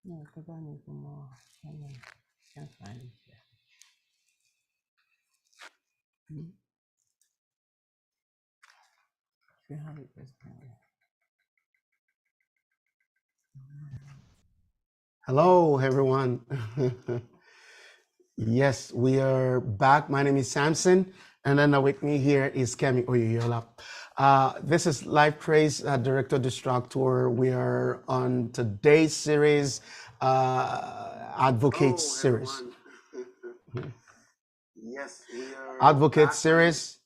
No, because I need some more. Can't find it here. Hmm? You have it, just find it. Hello, everyone. Yes, we are back. My name is Samson, and then with me here is Kemi Oyoyola. This is Life Praise Director Distractor. We are on today's series, Advocate series. Yes, we are Advocate series.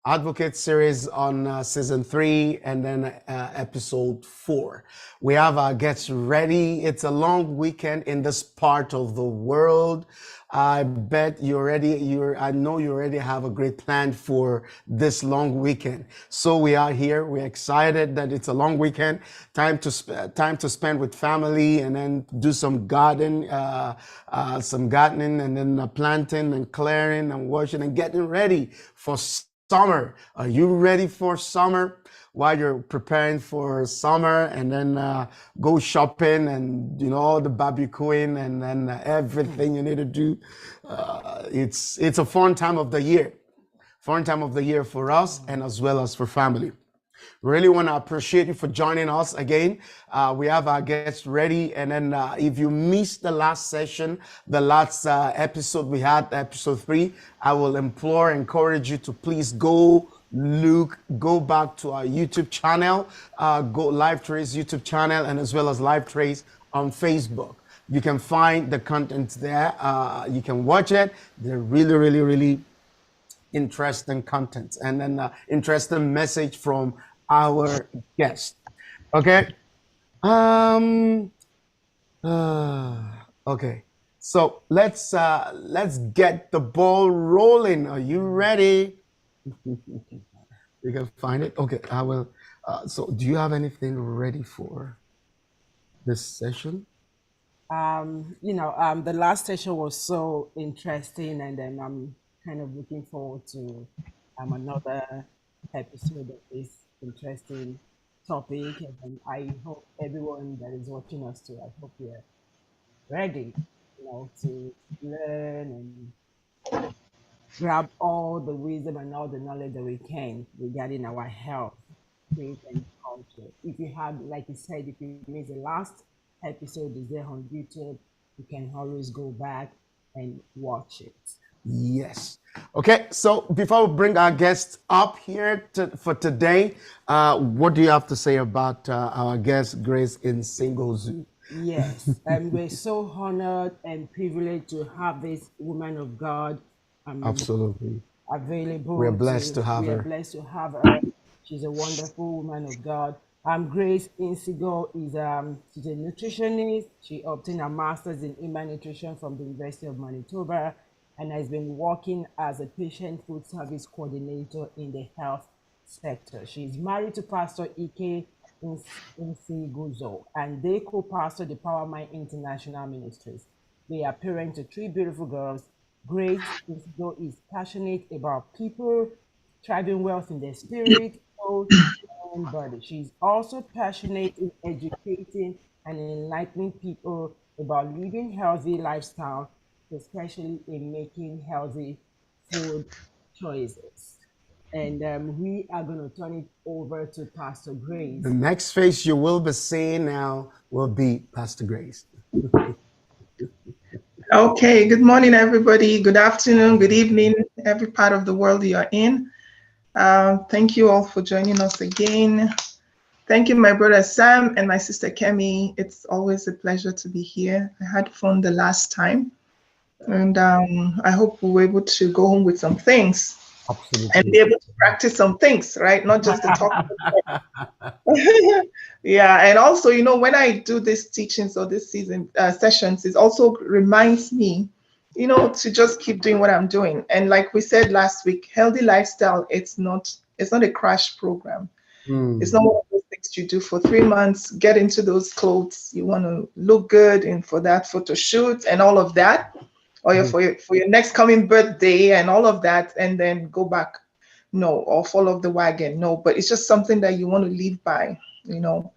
Advocate series on season 3 and then episode 4. We have our gets ready. It's a long weekend in this part of the world. I bet I know you already have a great plan for this long weekend. So we are here. We're excited that it's a long weekend. Time to spend with family and then do some gardening and then planting and clearing and washing and getting ready for summer. Are you ready for summer? While you're preparing for summer, and then go shopping and all the barbecuing and then everything you need to do. It's a fun time of the year. Fun time of the year for us and as well as for family. Really want to appreciate you for joining us again. We have our guests ready. And then if you missed the last session, the last episode we had, episode 3, I will encourage you to please go back to our YouTube channel, go Live Trace YouTube channel, and as well as Live Trace on Facebook. You can find the content there. You can watch it. They're really, really, really interesting content and then interesting message from our guest. Okay. Um. Okay. So let's get the ball rolling. Are you ready? You can find it. Okay. I will. So do you have anything ready for this session? The last session was so interesting, and then I'm kind of looking forward to another episode of this interesting topic. And I hope everyone that is watching us too, I hope you're ready, to learn and grab all the wisdom and all the knowledge that we can regarding our health, faith, and culture. If you had, like you said, if you missed the last episode, is there on YouTube, you can always go back and watch it. Yes. Okay. So before we bring our guests up here for today, what do you have to say about our guest Grace in Single Zoo? Yes, and we're so honored and privileged to have this woman of God um, Absolutely. We're available blessed to have we are her. blessed to have her. She's a wonderful woman of God. Grace Insigo is she's a nutritionist. She obtained a master's in human nutrition from the University of Manitoba and has been working as a patient food service coordinator in the health sector. She's married to Pastor Ike Insiguzo, and they co-pastor the Power Mind International Ministries. They are parents to 3 beautiful girls. Grace Insigo is passionate about people thriving wealth in their spirit, soul, and body. She's also passionate in educating and enlightening people about living healthy lifestyle, especially in making healthy food choices. And we are going to turn it over to Pastor The Grace. next face you will be seeing now will be Pastor Grace. Okay, good morning, everybody. Good afternoon, good evening, every part of the world you are in. Thank you all for joining us again. Thank you, my brother Sam and my sister Kemi. It's always a pleasure to be here. I had fun the last time, and I hope we were able to go home with some things and Absolutely. be able to practice some things, right? Not just the talk. Yeah, and also, when I do these teachings or this season sessions, it also reminds me, to just keep doing what I'm doing. And like we said last week, healthy lifestyle, it's not a crash program. It's not one of those things you do for 3 months, get into those clothes, you want to look good and for that photo shoot and all of that, or for your next coming birthday and all of that, and then go back. No, or fall off the wagon. No, but it's just something that you want to live by, you know.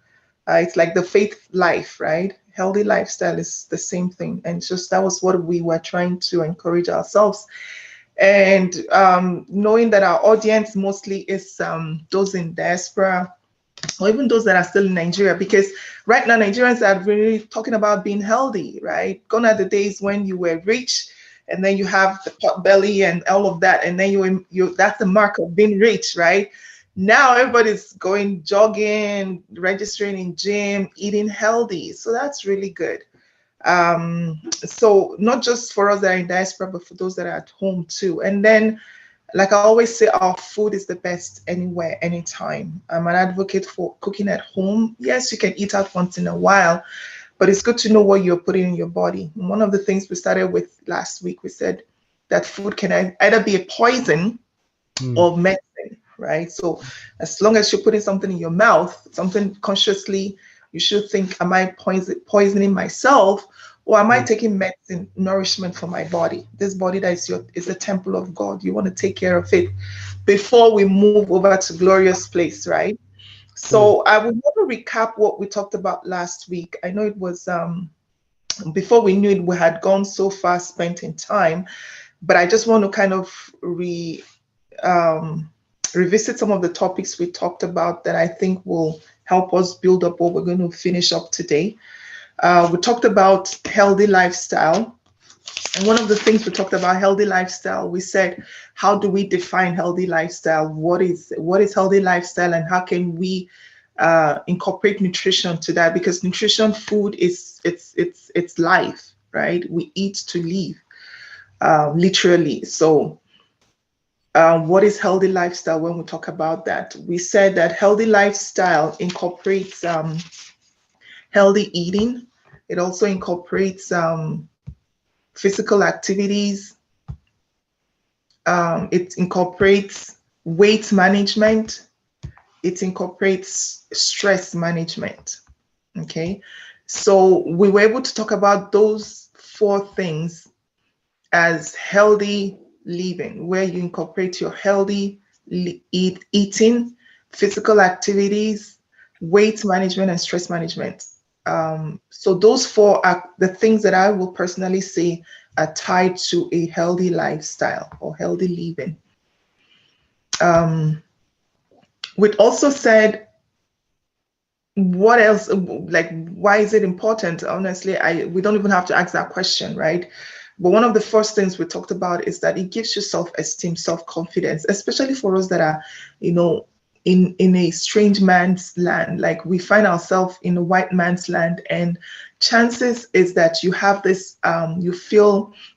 It's like the faith life, right? Healthy lifestyle is the same thing. And just that was what we were trying to encourage ourselves. And knowing that our audience mostly is those in diaspora, or even those that are still in Nigeria, because right now Nigerians are really talking about being healthy, right? Gone are the days when you were rich and then you have the pot belly and all of that, and then you that's the mark of being rich, right? Now everybody's going jogging, registering in gym, eating healthy. So that's really good. So not just for us that are in diaspora, but for those that are at home too. And then, like I always say, our food is the best anywhere, anytime. I'm an advocate for cooking at home. Yes, you can eat out once in a while, but it's good to know what you're putting in your body. One of the things we started with last week, we said that food can either be a poison or medicine, right? So as long as you're putting something in your mouth, something consciously, you should think, am I poisoning myself, or am I taking medicine, nourishment for my body? This body that is the temple of God. You want to take care of it before we move over to glorious place, right? So I would want to recap what we talked about last week. I know it was before we knew it, we had gone so far spent in time, but I just want to kind of um, revisit some of the topics we talked about that I think will help us build up what we're going to finish up today. We talked about healthy lifestyle. And one of the things we talked about healthy lifestyle, we said, how do we define healthy lifestyle? What is healthy lifestyle, and how can we incorporate nutrition to that? Because nutrition, food is it's life, right? We eat to live, literally. So what is healthy lifestyle? When we talk about that, we said that healthy lifestyle incorporates healthy eating. It also incorporates physical activities. It incorporates weight management. It incorporates stress management. Okay, so we were able to talk about those four things as healthy living, where you incorporate your healthy eating, physical activities, weight management, and stress management. So those four are the things that I will personally say are tied to a healthy lifestyle or healthy living. We also said, what else, like, why is it important? Honestly, we don't even have to ask that question, right? But one of the first things we talked about is that it gives you self-esteem, self-confidence, especially for us that are, in a strange man's land. Like, we find ourselves in a white man's land, and chances is that you have this, you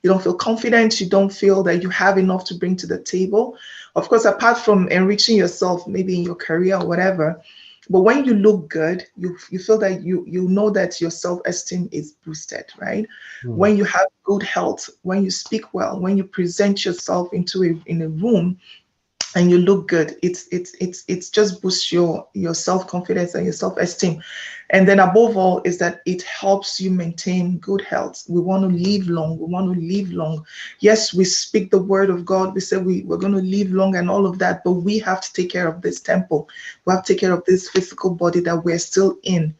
don't feel confident, you don't feel that you have enough to bring to the table. Of course, apart from enriching yourself, maybe in your career or whatever, but when you look good, you feel that you know that your self-esteem is boosted, right? When you have good health, when you speak well, when you present yourself in a room and you look good, it's just boosts your self-confidence and your self-esteem. And then above all is that it helps you maintain good health. We want to live long. We want to live long. Yes, we speak the word of God. We say we're going to live long and all of that, but we have to take care of this temple. We have to take care of this physical body that we're still in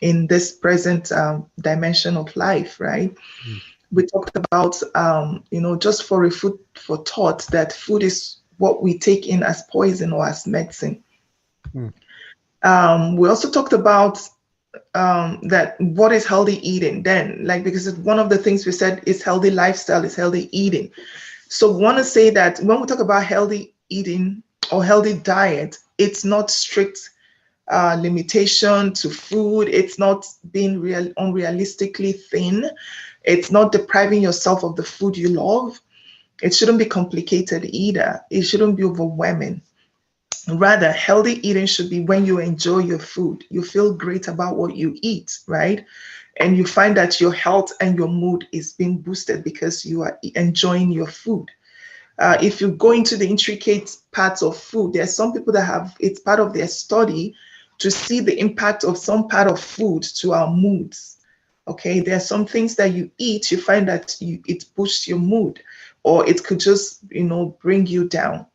this present dimension of life, right? We talked about, just for a food for thought, that food is what we take in as poison or as medicine. We also talked about that what is healthy eating then, like, because one of the things we said is healthy lifestyle is healthy eating. So we want to say that when we talk about healthy eating or healthy diet, it's not strict limitation to food. It's not being unrealistically thin. It's not depriving yourself of the food you love. It shouldn't be complicated either. It shouldn't be overwhelming. Rather, healthy eating should be when you enjoy your food. You feel great about what you eat, right? And you find that your health and your mood is being boosted because you are enjoying your food. If you go into the intricate parts of food, there are some people that have, it's part of their study to see the impact of some part of food to our moods. Okay, there are some things that you eat, you find that it boosts your mood, or it could just, bring you down.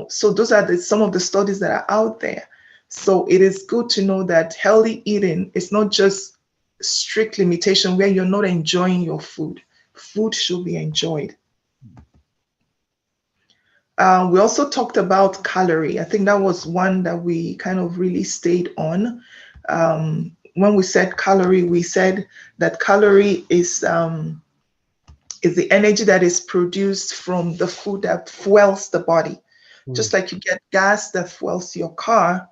So those are some of the studies that are out there. So it is good to know that healthy eating is not just strict limitation where you're not enjoying your food. Food should be enjoyed. We also talked about calorie. I think that was one that we kind of really stayed on. When we said calorie, we said that calorie is the energy that is produced from the food that fuels the body. Just like you get gas that fuels your car,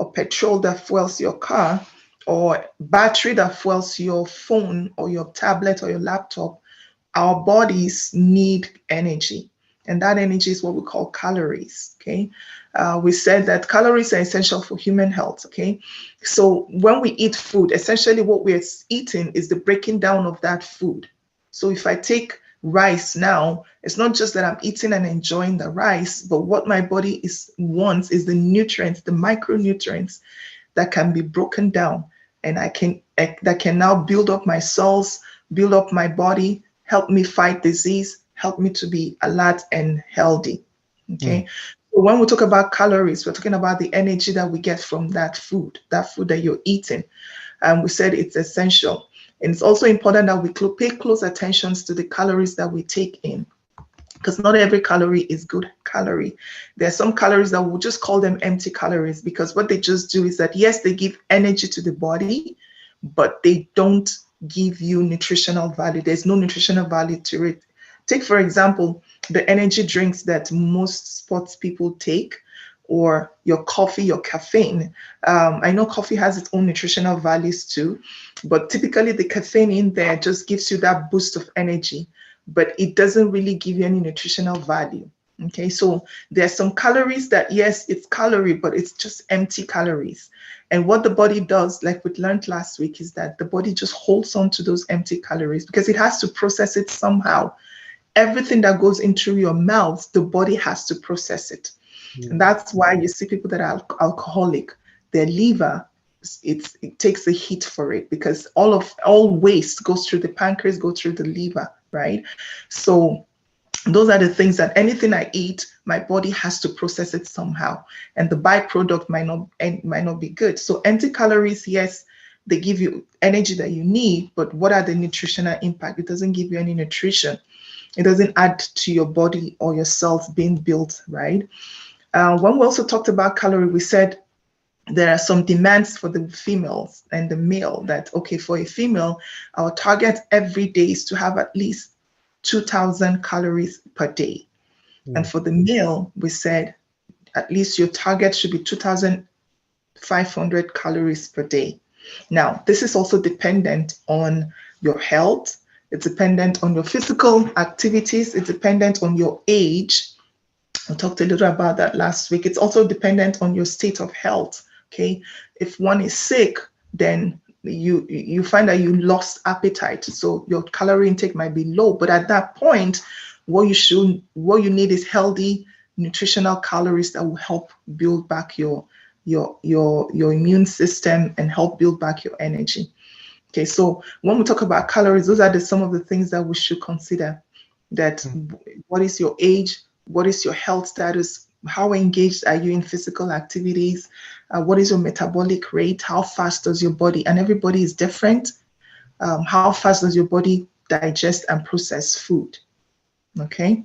or petrol that fuels your car, or battery that fuels your phone or your tablet or your laptop, our bodies need energy. And that energy is what we call calories. Okay. We said that calories are essential for human health. Okay. So when we eat food, essentially what we're eating is the breaking down of that food. So if I take rice now, it's not just that I'm eating and enjoying the rice, but what my body wants is the nutrients, the micronutrients that can be broken down, and that can now build up my cells, build up my body, help me fight disease, help me to be alert and healthy. Okay. So when we talk about calories, we're talking about the energy that we get from that food that you're eating. And we said it's essential. And it's also important that we pay close attention to the calories that we take in, because not every calorie is good calorie. There are some calories that we'll just call them empty calories, because what they just do is that, yes, they give energy to the body, but they don't give you nutritional value. There's no nutritional value to it. Take, for example, the energy drinks that most sports people take, or your coffee, your caffeine. I know coffee has its own nutritional values too, but typically the caffeine in there just gives you that boost of energy, but it doesn't really give you any nutritional value. Okay, so there's some calories that, yes, it's calorie, but it's just empty calories. And what the body does, like we learned last week, is that the body just holds on to those empty calories because it has to process it somehow. Everything that goes into your mouth, the body has to process it. And that's why you see people that are alcoholic, their liver, it takes a hit for it, because all waste goes through the pancreas, go through the liver, right? So those are the things that anything I eat, my body has to process it somehow, and the byproduct might not be good. So empty calories, yes, they give you energy that you need, but what are the nutritional impact? It doesn't give you any nutrition. It doesn't add to your body or your cells being built, right? When we also talked about calorie, we said there are some demands for the females and the male, that, okay, for a female, our target every day is to have at least 2,000 calories per day. And for the male, we said at least your target should be 2,500 calories per day. Now, this is also dependent on your health. It's dependent on your physical activities. It's dependent on your age. I talked a little about that last week. It's also dependent on your state of health. Okay, if one is sick, then you find that you lost appetite, so your calorie intake might be low. But at that point, what you need is healthy nutritional calories that will help build back your immune system and help build back your energy. Okay, so when we talk about calories, those are some of the things that we should consider. That what is your age? What is your health status? How engaged are you in physical activities? What is your metabolic rate? How fast does your body, and everybody is different, how fast does your body digest and process food? Okay.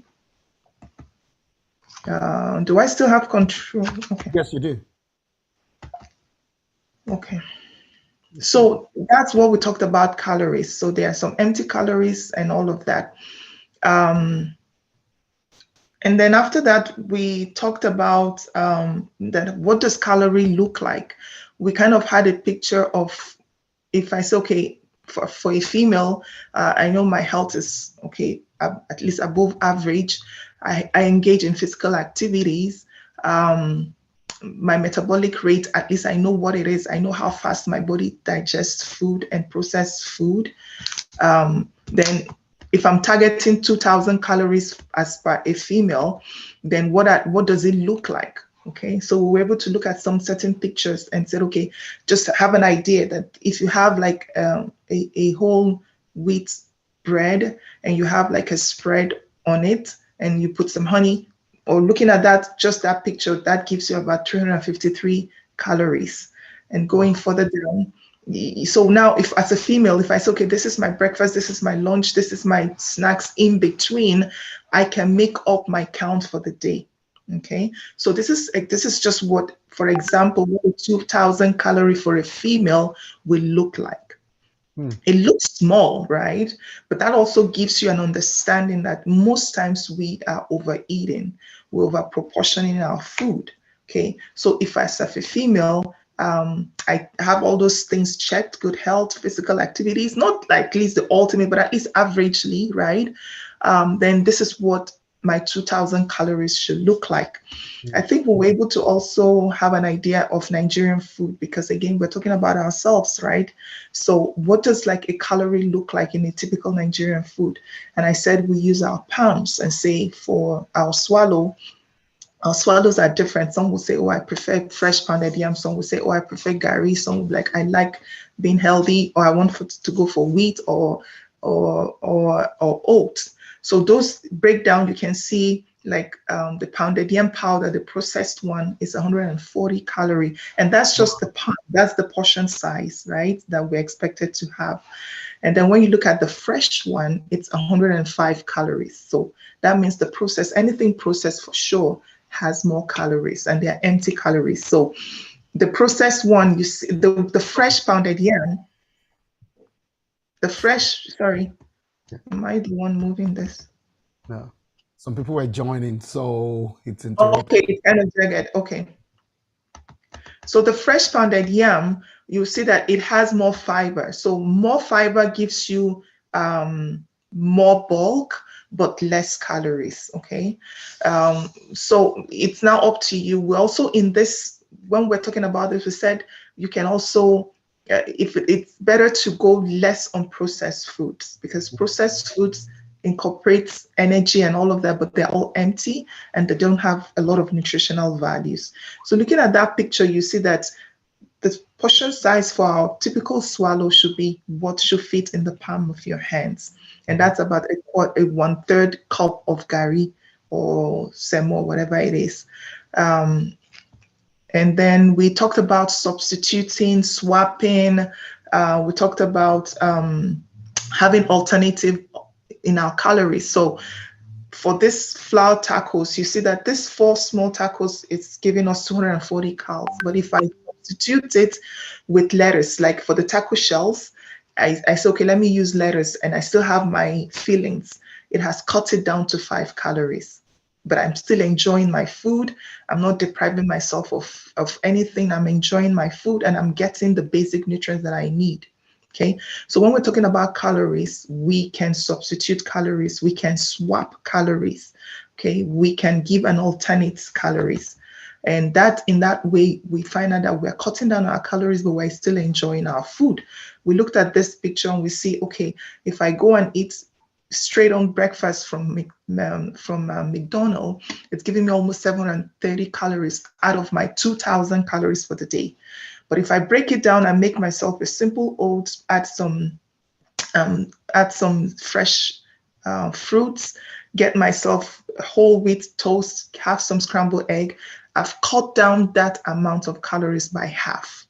Do I still have control? Okay. Yes, you do. Okay. So that's what we talked about calories. So there are some empty calories and all of that. And then after that, we talked about that what does calorie look like? We kind of had a picture of, if I say, okay, for a female, I know my health is okay, at least above average. I engage in physical activities. My metabolic rate, at least I know what it is. I know how fast my body digests food and process food. Then if I'm targeting 2,000 calories as per a female, then what does it look like? Okay, so we were able to look at some certain pictures and said, okay, just have an idea that if you have like a whole wheat bread and you have like a spread on it and you put some honey, or looking at that, just that picture, that gives you about 353 calories. And going further down, so now if as a female, if I say, okay, this is my breakfast, this is my lunch, this is my snacks in between, I can make up my count for the day. Okay, so this is just what, for example, what a 2,000 calorie for a female will look like. It looks small, right? But that also gives you an understanding that most times we are overeating, we're over proportioning our food. Okay, so if as a female, I have all those things checked: good health, physical activities, not like at least the ultimate, but at least averagely, right? Then this is what my 2,000 calories should look like. I think we were able to also have an idea of Nigerian food, because again, we're talking about ourselves, right? So what does like a calorie look like in a typical Nigerian food? And I said we use our palms and say for our swallows are different. Some will say, oh, I prefer fresh pounded yam. Some will say, oh, I prefer gari. Some will be like, I like being healthy, or I want to go for wheat or oats. So those breakdown, you can see like the pounded yam powder, the processed one, is 140 calorie. And that's just that's the portion size, right, that we're expected to have. And then when you look at the fresh one, it's 105 calories. So that means anything processed for sure has more calories, and they're empty calories. So the processed one, you see the fresh pounded yam, sorry, am I the one moving this? No. Some people were joining, so it's interrupted. Okay, it's kind of jagged. Okay. So the fresh pounded yam, you see that it has more fiber. So more fiber gives you more bulk, but less calories. Okay. So it's now up to you. We're also in this, when we're talking about this, we said you can also, if it's better to go less on processed foods, because processed foods incorporates energy and all of that, but they're all empty and they don't have a lot of nutritional values. So looking at that picture, you see that the portion size for our typical swallow should be what should fit in the palm of your hands. And that's about a 1/3 cup of gari or semo, whatever it is. And then we talked about substituting, swapping. We talked about having alternative in our calories. So for this flour tacos, you see that this 4 small tacos is giving us 240 calories. But if I substitute it with lettuce, like for the taco shells, I say, okay, let me use lettuce, and I still have my fillings. It has cut it down to 5 calories, but I'm still enjoying my food. I'm not depriving myself of anything. I'm enjoying my food, and I'm getting the basic nutrients that I need. Okay, so when we're talking about calories, we can substitute calories, we can swap calories. Okay, we can give an alternate calories. And that in that way, we find out that we're cutting down our calories, but we're still enjoying our food. We looked at this picture and we see, okay, if I go and eat straight on breakfast from McDonald's, it's giving me almost 730 calories out of my 2,000 calories for the day. But if I break it down and make myself a simple oats, add some fresh fruits, get myself whole wheat toast, have some scrambled egg, I've cut down that amount of calories by half.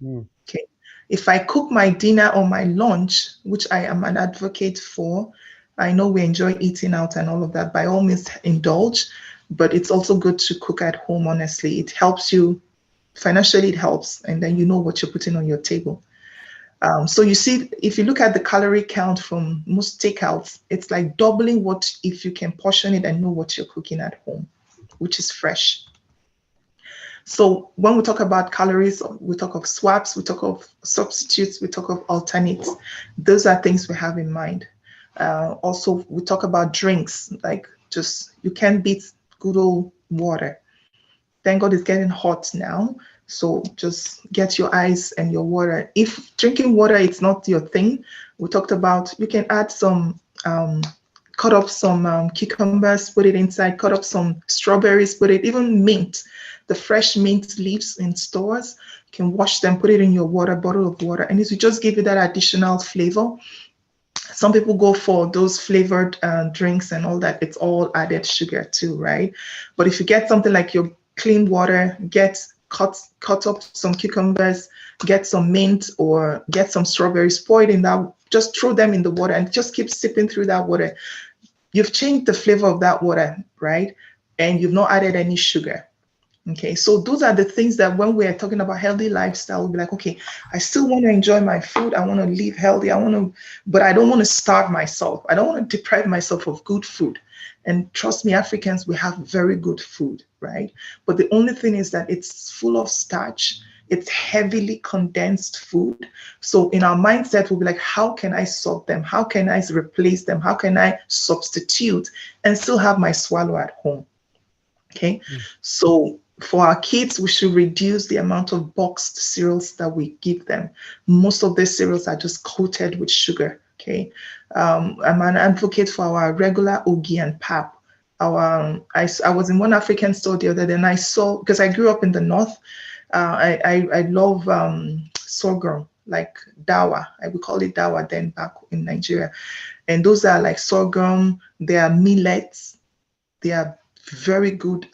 Okay. If I cook my dinner or my lunch, which I am an advocate for, I know we enjoy eating out and all of that, by all means indulge, but it's also good to cook at home, honestly. It helps you financially, it helps, and then you know what you're putting on your table. So you see, if you look at the calorie count from most takeouts, it's like doubling what if you can portion it and know what you're cooking at home, which is fresh. So when we talk about calories, we talk of swaps, we talk of substitutes, we talk of alternates. Those are things we have in mind. Also, we talk about drinks, like just, you can't beat good old water. Thank God it's getting hot now. So just get your ice and your water. If drinking water is not your thing, we talked about, you can add some, cut up some cucumbers, put it inside, cut up some strawberries, put it, even mint, the fresh mint leaves in stores, you can wash them, put it in your water, bottle of water, and it will just give you that additional flavor. Some people go for those flavored drinks and all that. It's all added sugar too, right? But if you get something like your clean water, get cut up some cucumbers, get some mint or get some strawberries, pour it in that, just throw them in the water and just keep sipping through that water. You've changed the flavor of that water, right? And you've not added any sugar. Okay, so those are the things that when we're talking about healthy lifestyle, we'll be like, okay, I still want to enjoy my food. I want to live healthy. But I don't want to starve myself. I don't want to deprive myself of good food. And trust me, Africans, we have very good food, right? But the only thing is that it's full of starch. It's heavily condensed food. So in our mindset, we'll be like, how can I sort them? How can I replace them? How can I substitute and still have my swallow at home? Okay, so for our kids, we should reduce the amount of boxed cereals that we give them. Most of the cereals are just coated with sugar. Okay, I'm an advocate for our regular ogi and pap. I was in one African store the other day and I saw, because I grew up in the north, I love sorghum, like dawa. I would call it dawa then back in Nigeria. And those are like sorghum, they are millets, they are very good.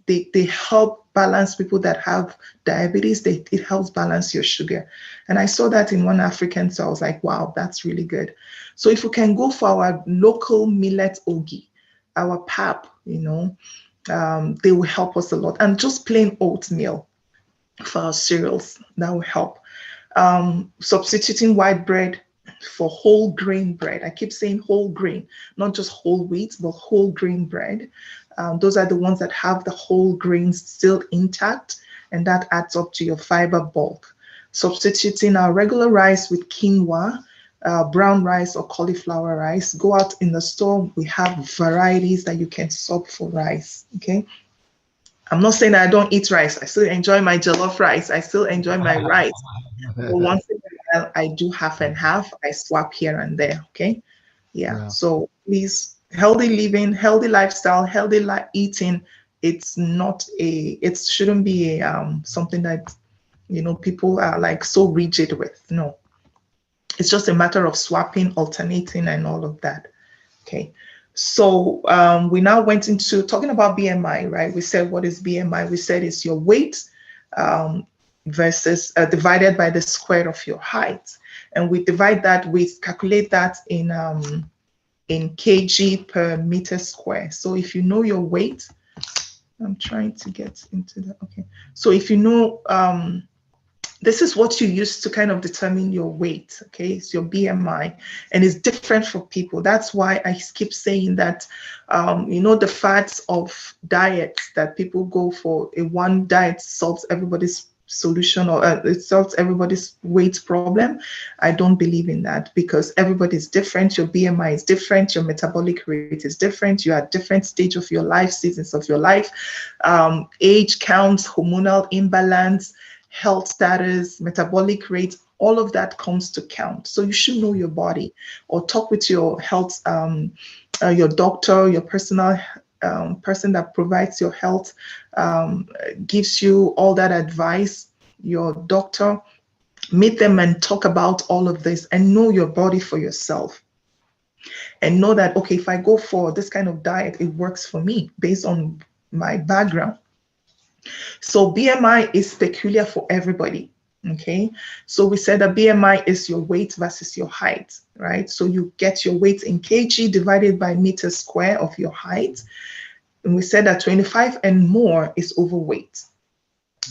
They help balance people that have diabetes. It helps balance your sugar. And I saw that in one African, so I was like, wow, that's really good. So if we can go for our local millet ogi, our pap, they will help us a lot. And just plain oatmeal for our cereals, that will help. Substituting white bread for whole grain bread. I keep saying whole grain, not just whole wheat, but whole grain bread. Those are the ones that have the whole grains still intact, and that adds up to your fiber bulk. Substituting our regular rice with quinoa, brown rice or cauliflower rice. Go out in the store, we have varieties that you can sub for rice, okay? I'm not saying that I don't eat rice. I still enjoy my jollof rice. I still enjoy my rice. But once in a while, I do half and half. I swap here and there, okay? Yeah. So please, healthy living, healthy lifestyle, healthy eating. It shouldn't be something that people are like so rigid with. No, it's just a matter of swapping, alternating, and all of that. Okay. So we now went into talking about BMI, right? We said, what is BMI? We said it's your weight versus divided by the square of your height, and we calculate that in kg per meter square. So if you know your weight, I'm trying to get into that. Okay. So if you know, this is what you use to kind of determine your weight. Okay. It's your BMI, and it's different for people. That's why I keep saying that, the fads of diets that people go for, a one diet solves everybody's solution, or it solves everybody's weight problem. I don't believe in that, because everybody's different. Your BMI is different, your metabolic rate is different, you are at different stage of your life, seasons of your life, age counts, hormonal imbalance, health status, metabolic rate, all of that comes to count. So you should know your body, or talk with your health, your doctor, your personal person that provides your health, gives you all that advice, your doctor. Meet them and talk about all of this, and know your body for yourself, and know that, okay, if I go for this kind of diet, it works for me based on my background. So BMI is peculiar for everybody. Okay, so we said that BMI is your weight versus your height, right? So you get your weight in kg divided by meter square of your height. And we said that 25 and more is overweight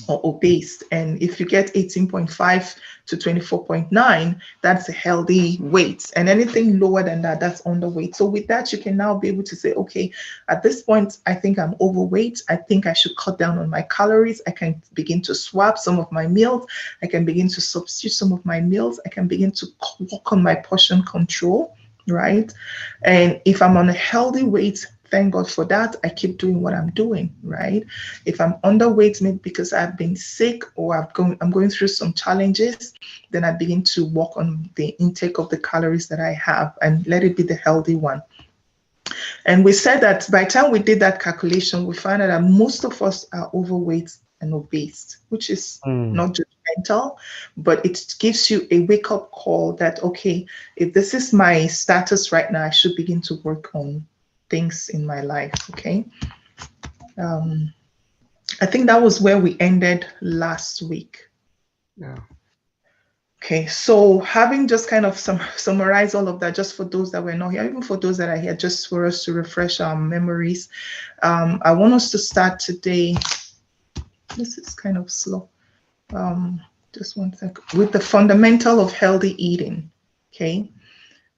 or obese. And if you get 18.5 to 24.9, that's a healthy weight. And anything lower than that, that's underweight. So with that, you can now be able to say, okay, at this point, I think I'm overweight. I think I should cut down on my calories. I can begin to swap some of my meals. I can begin to substitute some of my meals. I can begin to work on my portion control, right? And if I'm on a healthy weight, thank God for that, I keep doing what I'm doing, right? If I'm underweight, maybe because I've been sick or I'm going through some challenges, then I begin to work on the intake of the calories that I have and let it be the healthy one. And we said that by the time we did that calculation, we found out that most of us are overweight and obese, which is not judgmental, but it gives you a wake-up call that, okay, if this is my status right now, I should begin to work on things in my life. Okay. I think that was where we ended last week. Yeah. Okay, so having just kind of summarize all of that, just for those that were not here, even for those that are here, just for us to refresh our memories. I want us to start today. This is kind of slow. Just one second. With the fundamental of healthy eating. Okay.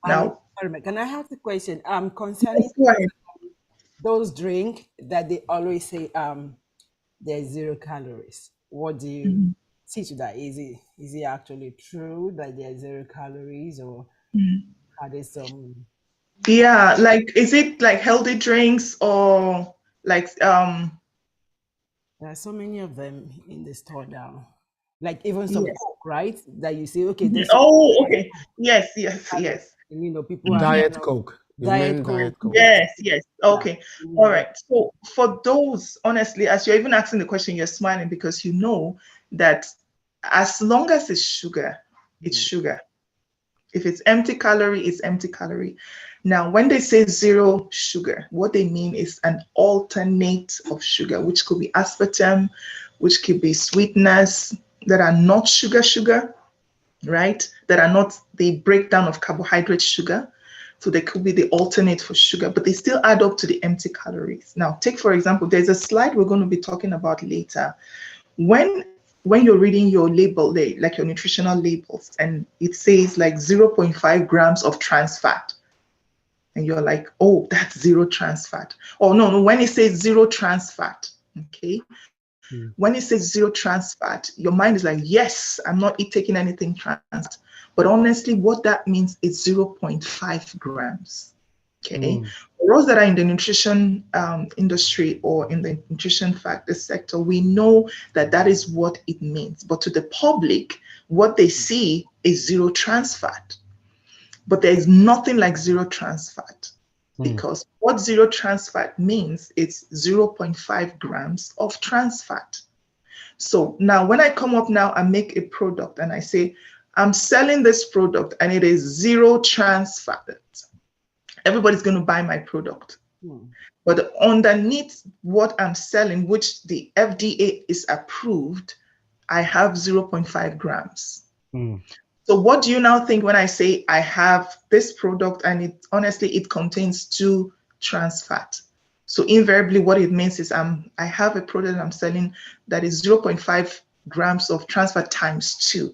Now, Can I have the question? Concerning go ahead. those drink that they always say there's 0 calories. What do you Mhm. see to that? Is it actually true that there's 0 calories, or Mhm. are there some? Yeah, like is it like healthy drinks or like There are so many of them in the store now. Like even some yes. Coke, right? That you say, okay, this one, Oh, okay. Yes, yes, calories. yes. And, people are Mhm. kind Diet of Coke. You diet mean Diet Coke, Coke? yes, Yes, yes. yeah. Okay. All right. So for those, honestly, as you're even asking the question, you're smiling because you know that as long as it's sugar, it's Mm. sugar. If it's empty calorie, it's empty calorie. Now, when they say zero sugar, what they mean is an alternate of sugar, which could be aspartame, which could be sweeteners that are not sugar, right? That are not the breakdown of carbohydrate sugar. So they could be the alternate for sugar, but they still add up to the empty calories. Now, take for example, there's a slide we're going to be talking about later. When when you're reading your label, like your nutritional labels, and it says like 0.5 grams of trans fat, and you're like, oh, that's zero trans fat. Oh, no, no, when it says zero trans fat, okay, Mm. when it says zero trans fat, your mind is like, yes, I'm not taking anything trans. But honestly, what that means is 0.5 grams. Okay. Mm. For us that are in the nutrition industry or in the nutrition factor sector, we know that that is what it means. But to the public, what they see is zero trans fat. But there is nothing like zero trans fat, Mm. because what zero trans fat means, it's 0.5 grams of trans fat. So now when I come up now and make a product and I say, I'm selling this product and it is zero trans fat, everybody's going to buy my product. Mm. But underneath what I'm selling, which the FDA is approved, I have 0.5 grams. Mm. So what do you now think when I say I have this product and it honestly it contains 2 trans fat? So invariably what it means is I have a product I'm selling that is 0.5 grams of trans fat times 2.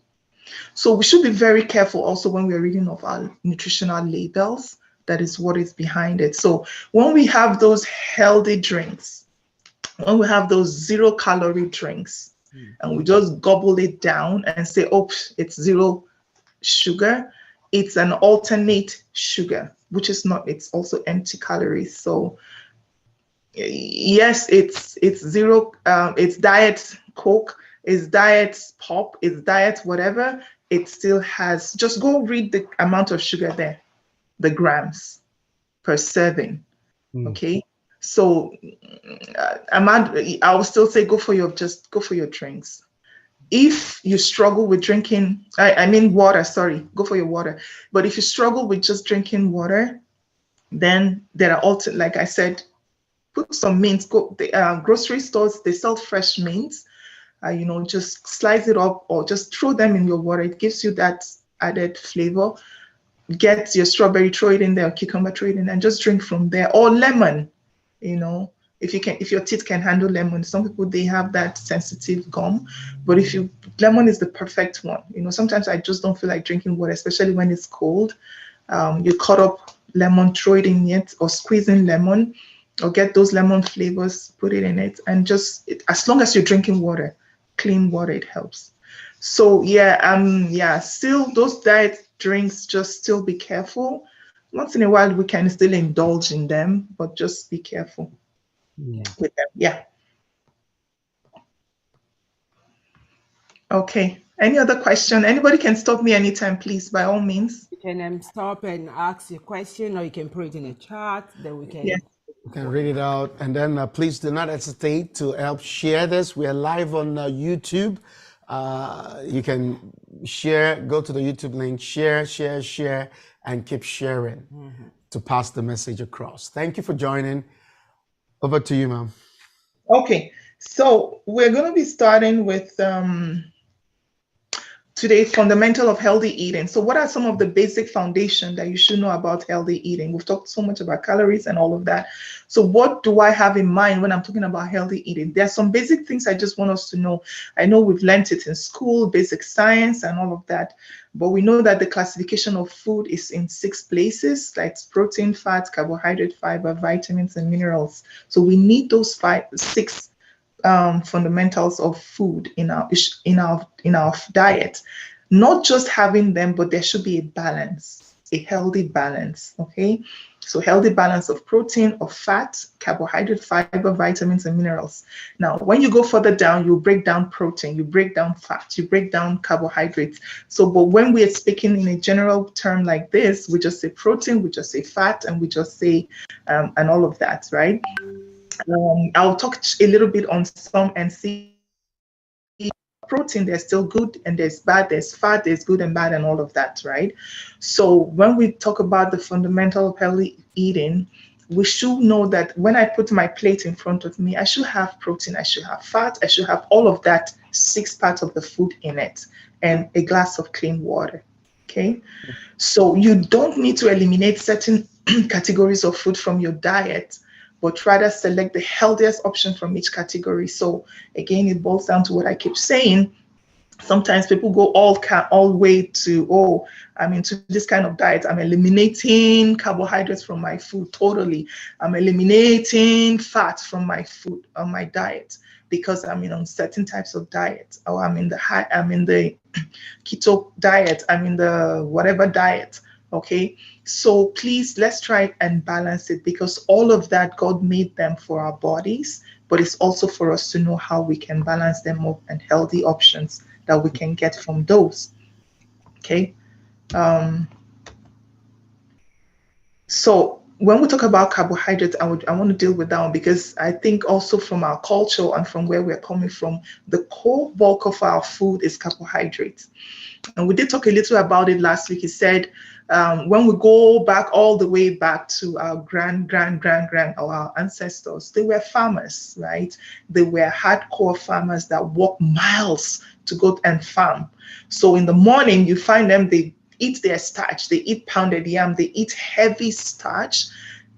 So we should be very careful also when we're reading of our nutritional labels. That is what is behind it. So when we have those healthy drinks, when we have those 0 calorie drinks, Mm. and we just gobble it down and say, oh, it's zero sugar, it's an alternate sugar, which is not, it's also empty calories. So yes, it's zero, it's diet Coke, it's diet pop, it's diet whatever, it still has, just go read the amount of sugar there, the grams per serving. Mm. Okay. So I will still say just go for your drinks. If you struggle with drinking, I mean water, sorry, go for your water. But if you struggle with just drinking water, then there are also, like I said, put some mints. Go the grocery stores, they sell fresh mints. Just slice it up or just throw them in your water. It gives you that added flavor. Get your strawberry, throw it in there, or cucumber, throw it in, and just drink from there. Or lemon, you know, if your teeth can handle lemon. Some people, they have that sensitive gum, but if you lemon is the perfect one. Sometimes I just don't feel like drinking water, especially when it's cold. You cut up lemon, throw it in it, or squeeze in lemon, or get those lemon flavors, put it in it, and as long as you're drinking water, clean water, it helps. So yeah, still those diet drinks, just still be careful. Once in a while we can still indulge in them, but just be careful Mm. with them. Yeah. Okay. Any other question? Anybody can stop me anytime, please, by all means. You can stop and ask your question, or you can put it in a chat. Then we Yes. can. You can read it out. And then please do not hesitate to help share this. We are live on YouTube. You can share, go to the YouTube link, share, and keep sharing to pass the message across. Thank you for joining. Over to you, ma'am. Okay. So we're going to be starting with today, fundamental of healthy eating. So what are some of the basic foundation that you should know about healthy eating? We've talked so much about calories and all of that. So what do I have in mind when I'm talking about healthy eating? There are some basic things I just want us to know. I know we've learned it in school, basic science and all of that, but we know that the classification of food is in 6 places, like protein, fats, carbohydrate, fiber, vitamins, and minerals. So we need those 6 fundamentals of food in our diet. Not just having them, but there should be a balance, a healthy balance. Okay, so healthy balance of protein, of fat, carbohydrate, fiber, vitamins, and minerals. Now, when you go further down, you break down protein, you break down fat, you break down carbohydrates. So, but when we are speaking in a general term like this, we just say protein, we just say fat, and we just say and all of that, right? I'll talk a little bit on some and see protein, there's still good and there's bad, there's fat, there's good and bad and all of that, right? So when we talk about the fundamental of healthy eating, we should know that when I put my plate in front of me, I should have protein, I should have fat, I should have all of that, 6 parts of the food in it, and a glass of clean water. Okay, so you don't need to eliminate certain categories of food from your diet, but rather select the healthiest option from each category. So again, it boils down to what I keep saying. Sometimes people go all way to, oh, I'm into this kind of diet. I'm eliminating carbohydrates from my food totally. I'm eliminating fat from my food on my diet because I'm in on certain types of diet, or I'm in the keto diet, I'm in the whatever diet. Okay, so please let's try and balance it, because all of that God made them for our bodies, but it's also for us to know how we can balance them up and healthy options that we can get from those. Okay, so when we talk about carbohydrates, I want to deal with that one, because I think also from our culture and from where we're coming from, the core bulk of our food is carbohydrates. And we did talk a little about it last week. He said, when we go back all the way back to our grand, or our ancestors, they were farmers, right? They were hardcore farmers that walk miles to go and farm. So in the morning, you find them, they eat their starch, they eat pounded yam, they eat heavy starch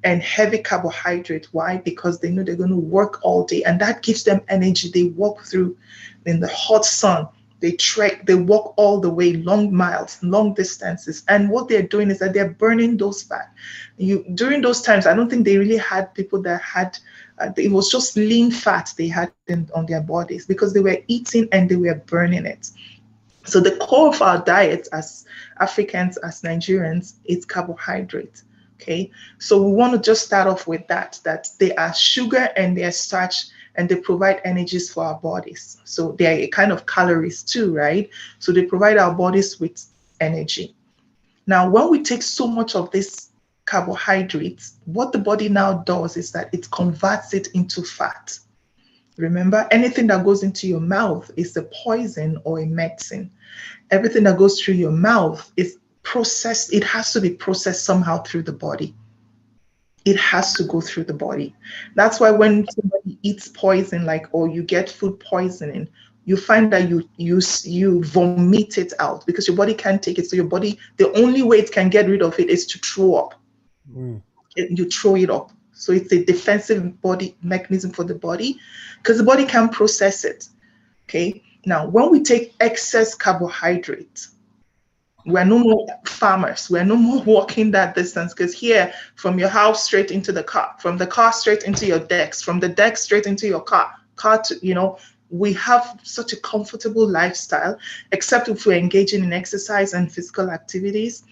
and heavy carbohydrate. Why? Because they know they're going to work all day, and that gives them energy. They walk through in the hot sun. They trek, they walk all the way, long miles, long distances. And what they're doing is that they're burning those fat. During those times, I don't think they really had people that had, it was just lean fat they had on their bodies, because they were eating and they were burning it. So the core of our diet as Africans, as Nigerians, is carbohydrate. Okay, so we want to just start off with that they are sugar and they are starch, and they provide energies for our bodies. So they are a kind of calories too, right? So they provide our bodies with energy. Now, when we take so much of this carbohydrates, what the body now does is that it converts it into fat. Remember, anything that goes into your mouth is a poison or a medicine. Everything that goes through your mouth is processed. It has to be processed somehow through the body. It has to go through the body. That's why when somebody eats poison, or you get food poisoning, you find that you vomit it out, because your body can't take it. So your body, the only way it can get rid of it is to throw up. You throw it up. So it's a defensive body mechanism for the body, because the body can't process it. Okay. Now, when we take excess carbohydrate, we're no more farmers. We're no more walking that distance, because here, from your house straight into the car, from the car straight into your decks, from the deck straight into your car to, we have such a comfortable lifestyle, except if we're engaging in exercise and physical activities.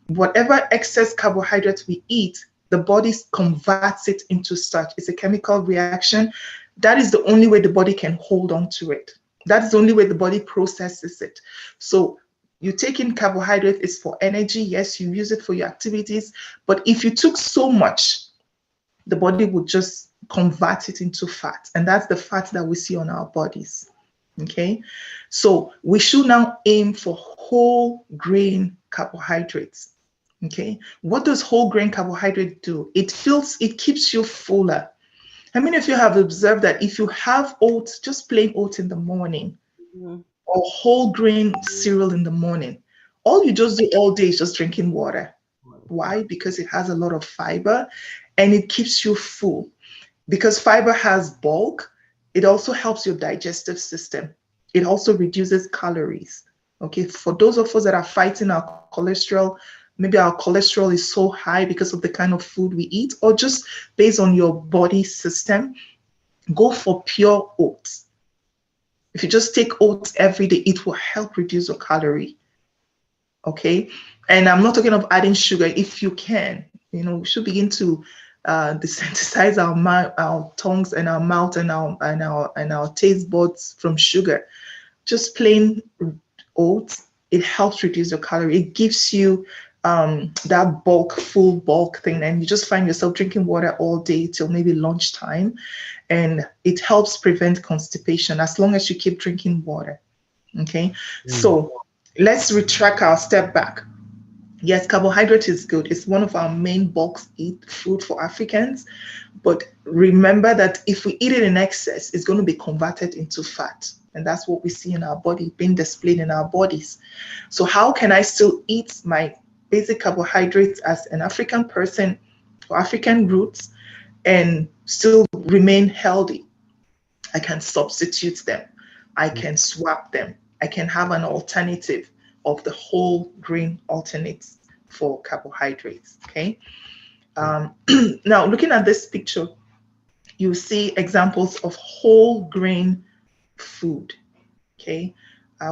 Whatever excess carbohydrates we eat, the body converts it into starch. It's a chemical reaction. That is the only way the body can hold on to it. That is the only way the body processes it. So you take in carbohydrate is for energy. Yes, you use it for your activities. But if you took so much, the body would just convert it into fat. And that's the fat that we see on our bodies. Okay. So we should now aim for whole grain carbohydrates. Okay. What does whole grain carbohydrate do? It keeps you fuller. How many of you have observed that if you have oats, just plain oats in the morning, Mhm. or whole grain cereal in the morning, all you just do all day is just drinking water. Why? Because it has a lot of fiber and it keeps you full. Because fiber has bulk, it also helps your digestive system. It also reduces calories. Okay, for those of us that are fighting our cholesterol, maybe our cholesterol is so high because of the kind of food we eat, or just based on your body system, go for pure oats. If you just take oats every day, it will help reduce your calorie. Okay, and I'm not talking of adding sugar. If you can, we should begin to desensitize our tongues and our mouth and our taste buds from sugar. Just plain oats, it helps reduce your calorie. It gives you that full bulk thing, and you just find yourself drinking water all day till maybe lunchtime, and it helps prevent constipation as long as you keep drinking water. Okay, Mm. so let's retract our step back. Yes, carbohydrate is good. It's one of our main bulk eat food for Africans. But remember that if we eat it in excess, it's going to be converted into fat. And that's what we see in our body, being displayed in our bodies. So how can I still eat my basic carbohydrates as an African person or African roots and still remain healthy? I can substitute them. I can swap them. I can have an alternative of the whole grain alternates for carbohydrates. Okay. Um, Now, looking at this picture, you see examples of whole grain food. Okay.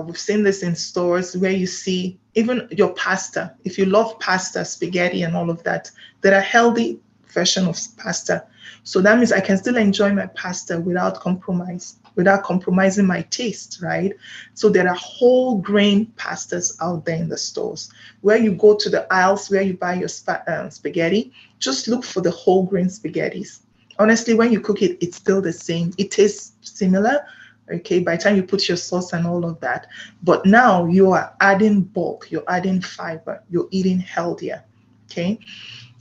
We've seen this in stores where you see even your pasta. If you love pasta, spaghetti, and all of that, there are healthy version of pasta. So that means I can still enjoy my pasta without compromising my taste, right? So there are whole grain pastas out there in the stores. Where you go to the aisles where you buy your spaghetti, just look for the whole grain spaghettis. Honestly, when you cook it, it's still the same. It tastes similar, okay, by the time you put your sauce and all of that. But now you are adding bulk, you're adding fiber, you're eating healthier, okay?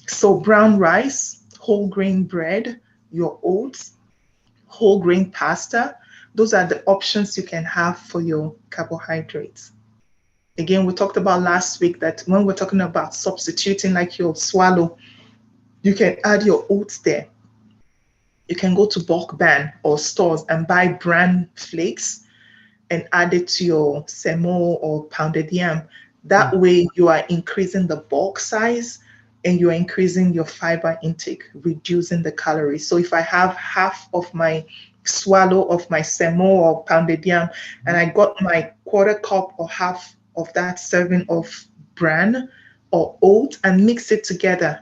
So brown rice, whole grain bread, your oats, whole grain pasta, those are the options you can have for your carbohydrates. Again, we talked about last week that when we're talking about substituting, like your swallow, you can add your oats there. You can go to bulk ban or stores and buy bran flakes and add it to your semo or pounded yam. That Mm. way, you are increasing the bulk size and you're increasing your fiber intake, reducing the calories. So if I have half of my swallow of my semo or pounded yam, and I got my quarter cup or half of that serving of bran or oat and mix it together,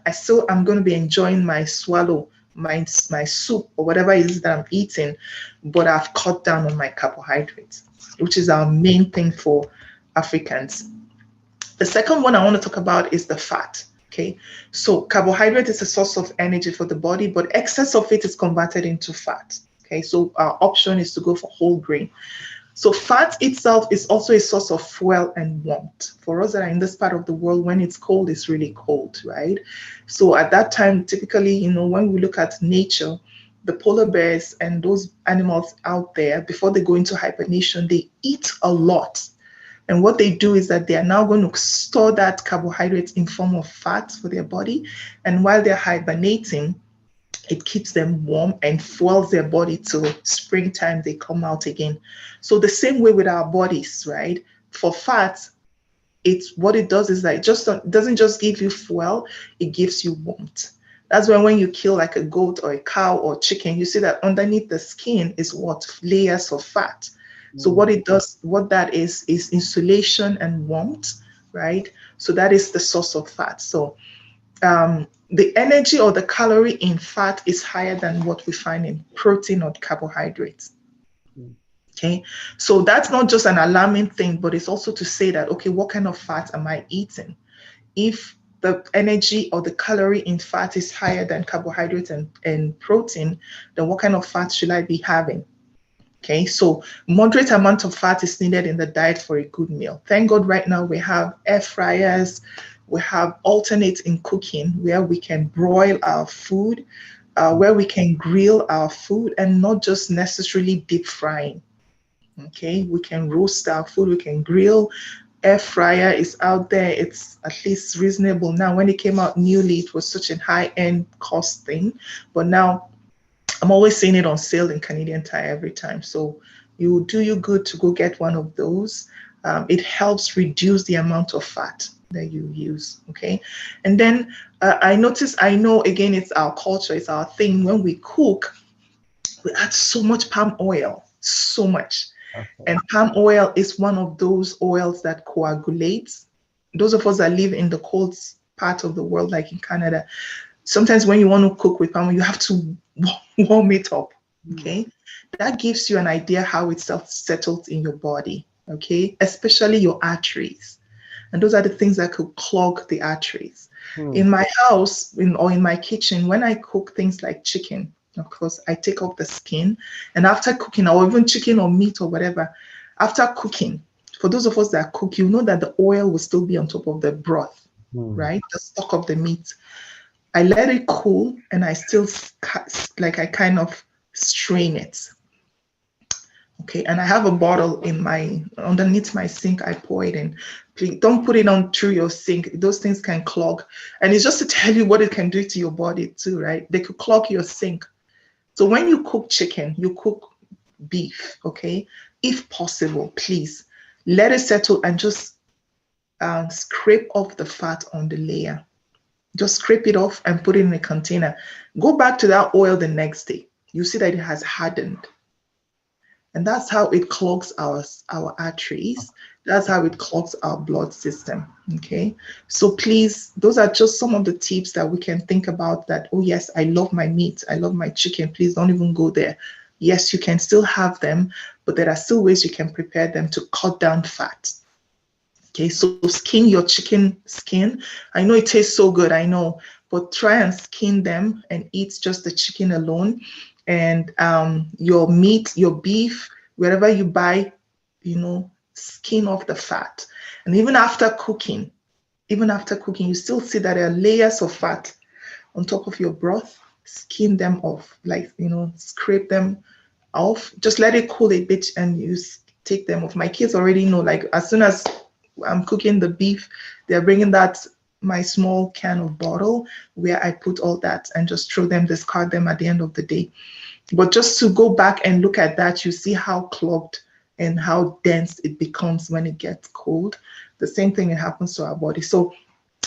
I'm going to be enjoying my swallow, my soup or whatever it is that I'm eating, but I've cut down on my carbohydrates, which is our main thing for Africans. The second one I want to talk about is the fat. Okay, so carbohydrate is a source of energy for the body, but excess of it is converted into fat. Okay, so our option is to go for whole grain. So fat itself is also a source of fuel and warmth. For us that are in this part of the world, when it's cold, it's really cold, right? So at that time, typically, when we look at nature, the polar bears and those animals out there, before they go into hibernation, they eat a lot. And what they do is that they are now going to store that carbohydrate in form of fat for their body. And while they're hibernating, it keeps them warm and fuels their body till springtime they come out again. So the same way with our bodies, right? For fat, it's what it does is that it doesn't just give you fuel, it gives you warmth. That's when you kill like a goat or a cow or chicken, you see that underneath the skin is what layers of fat. So Mm. what that is insulation and warmth, right? So that is the source of fat. So the energy or the calorie in fat is higher than what we find in protein or carbohydrates. Mm. Okay, so that's not just an alarming thing, but it's also to say that, okay, what kind of fat am I eating? If the energy or the calorie in fat is higher than carbohydrates and protein, then what kind of fat should I be having? Okay, so moderate amount of fat is needed in the diet for a good meal. Thank God right now we have air fryers, we have alternate in cooking where we can broil our food where we can grill our food and not just necessarily deep frying. Okay, we can roast our food, we can grill. Air fryer is out there, it's at least reasonable now. When it came out newly, it was such a high-end cost thing, but now I'm always seeing it on sale in Canadian Tire every time. So you will do you good to go get one of those. It helps reduce the amount of fat that you use. Okay. And then I know again, it's our culture, it's our thing. When we cook, we add so much palm oil, so much. Okay. And palm oil is one of those oils that coagulates. Those of us that live in the cold part of the world, like in Canada, sometimes when you want to cook with palm oil, you have to warm it up. Okay. That gives you an idea how it settles in your body. Okay. Especially your arteries. And those are the things that could clog the arteries. Hmm. In my house or in my kitchen, when I cook things like chicken, of course, I take off the skin. And after cooking, or even chicken or meat or whatever, after cooking, for those of us that cook, you know that the oil will still be on top of the broth, Hmm. right? The stock of the meat. I let it cool and I still, like, I kind of strain it. Okay, and I have a bottle in my underneath my sink. I pour it in. Please don't put it on through your sink. Those things can clog. And it's just to tell you what it can do to your body too, right? They could clog your sink. So when you cook chicken, you cook beef, okay? If possible, please let it settle and just scrape off the fat on the layer. Just scrape it off and put it in a container. Go back to that oil the next day. You see that it has hardened. And that's how it clogs our arteries. That's how it clogs our blood system. Okay. So please, those are just some of the tips that we can think about that, oh yes, I love my meat. I love my chicken. Please don't even go there. Yes, you can still have them, but there are still ways you can prepare them to cut down fat. Okay, so skin your chicken skin. I know it tastes so good, I know, but try and skin them and eat just the chicken alone. And your meat, your beef, wherever you buy, skin off the fat. And even after cooking, you still see that there are layers of fat on top of your broth. Skin them off, like, scrape them off. Just let it cool a bit and you take them off. My kids already know, like, as soon as I'm cooking the beef, they're bringing that my small can of bottle where I put all that and just throw them, discard them at the end of the day. But just to go back and look at that, you see how clogged and how dense it becomes when it gets cold. The same thing that happens to our body. So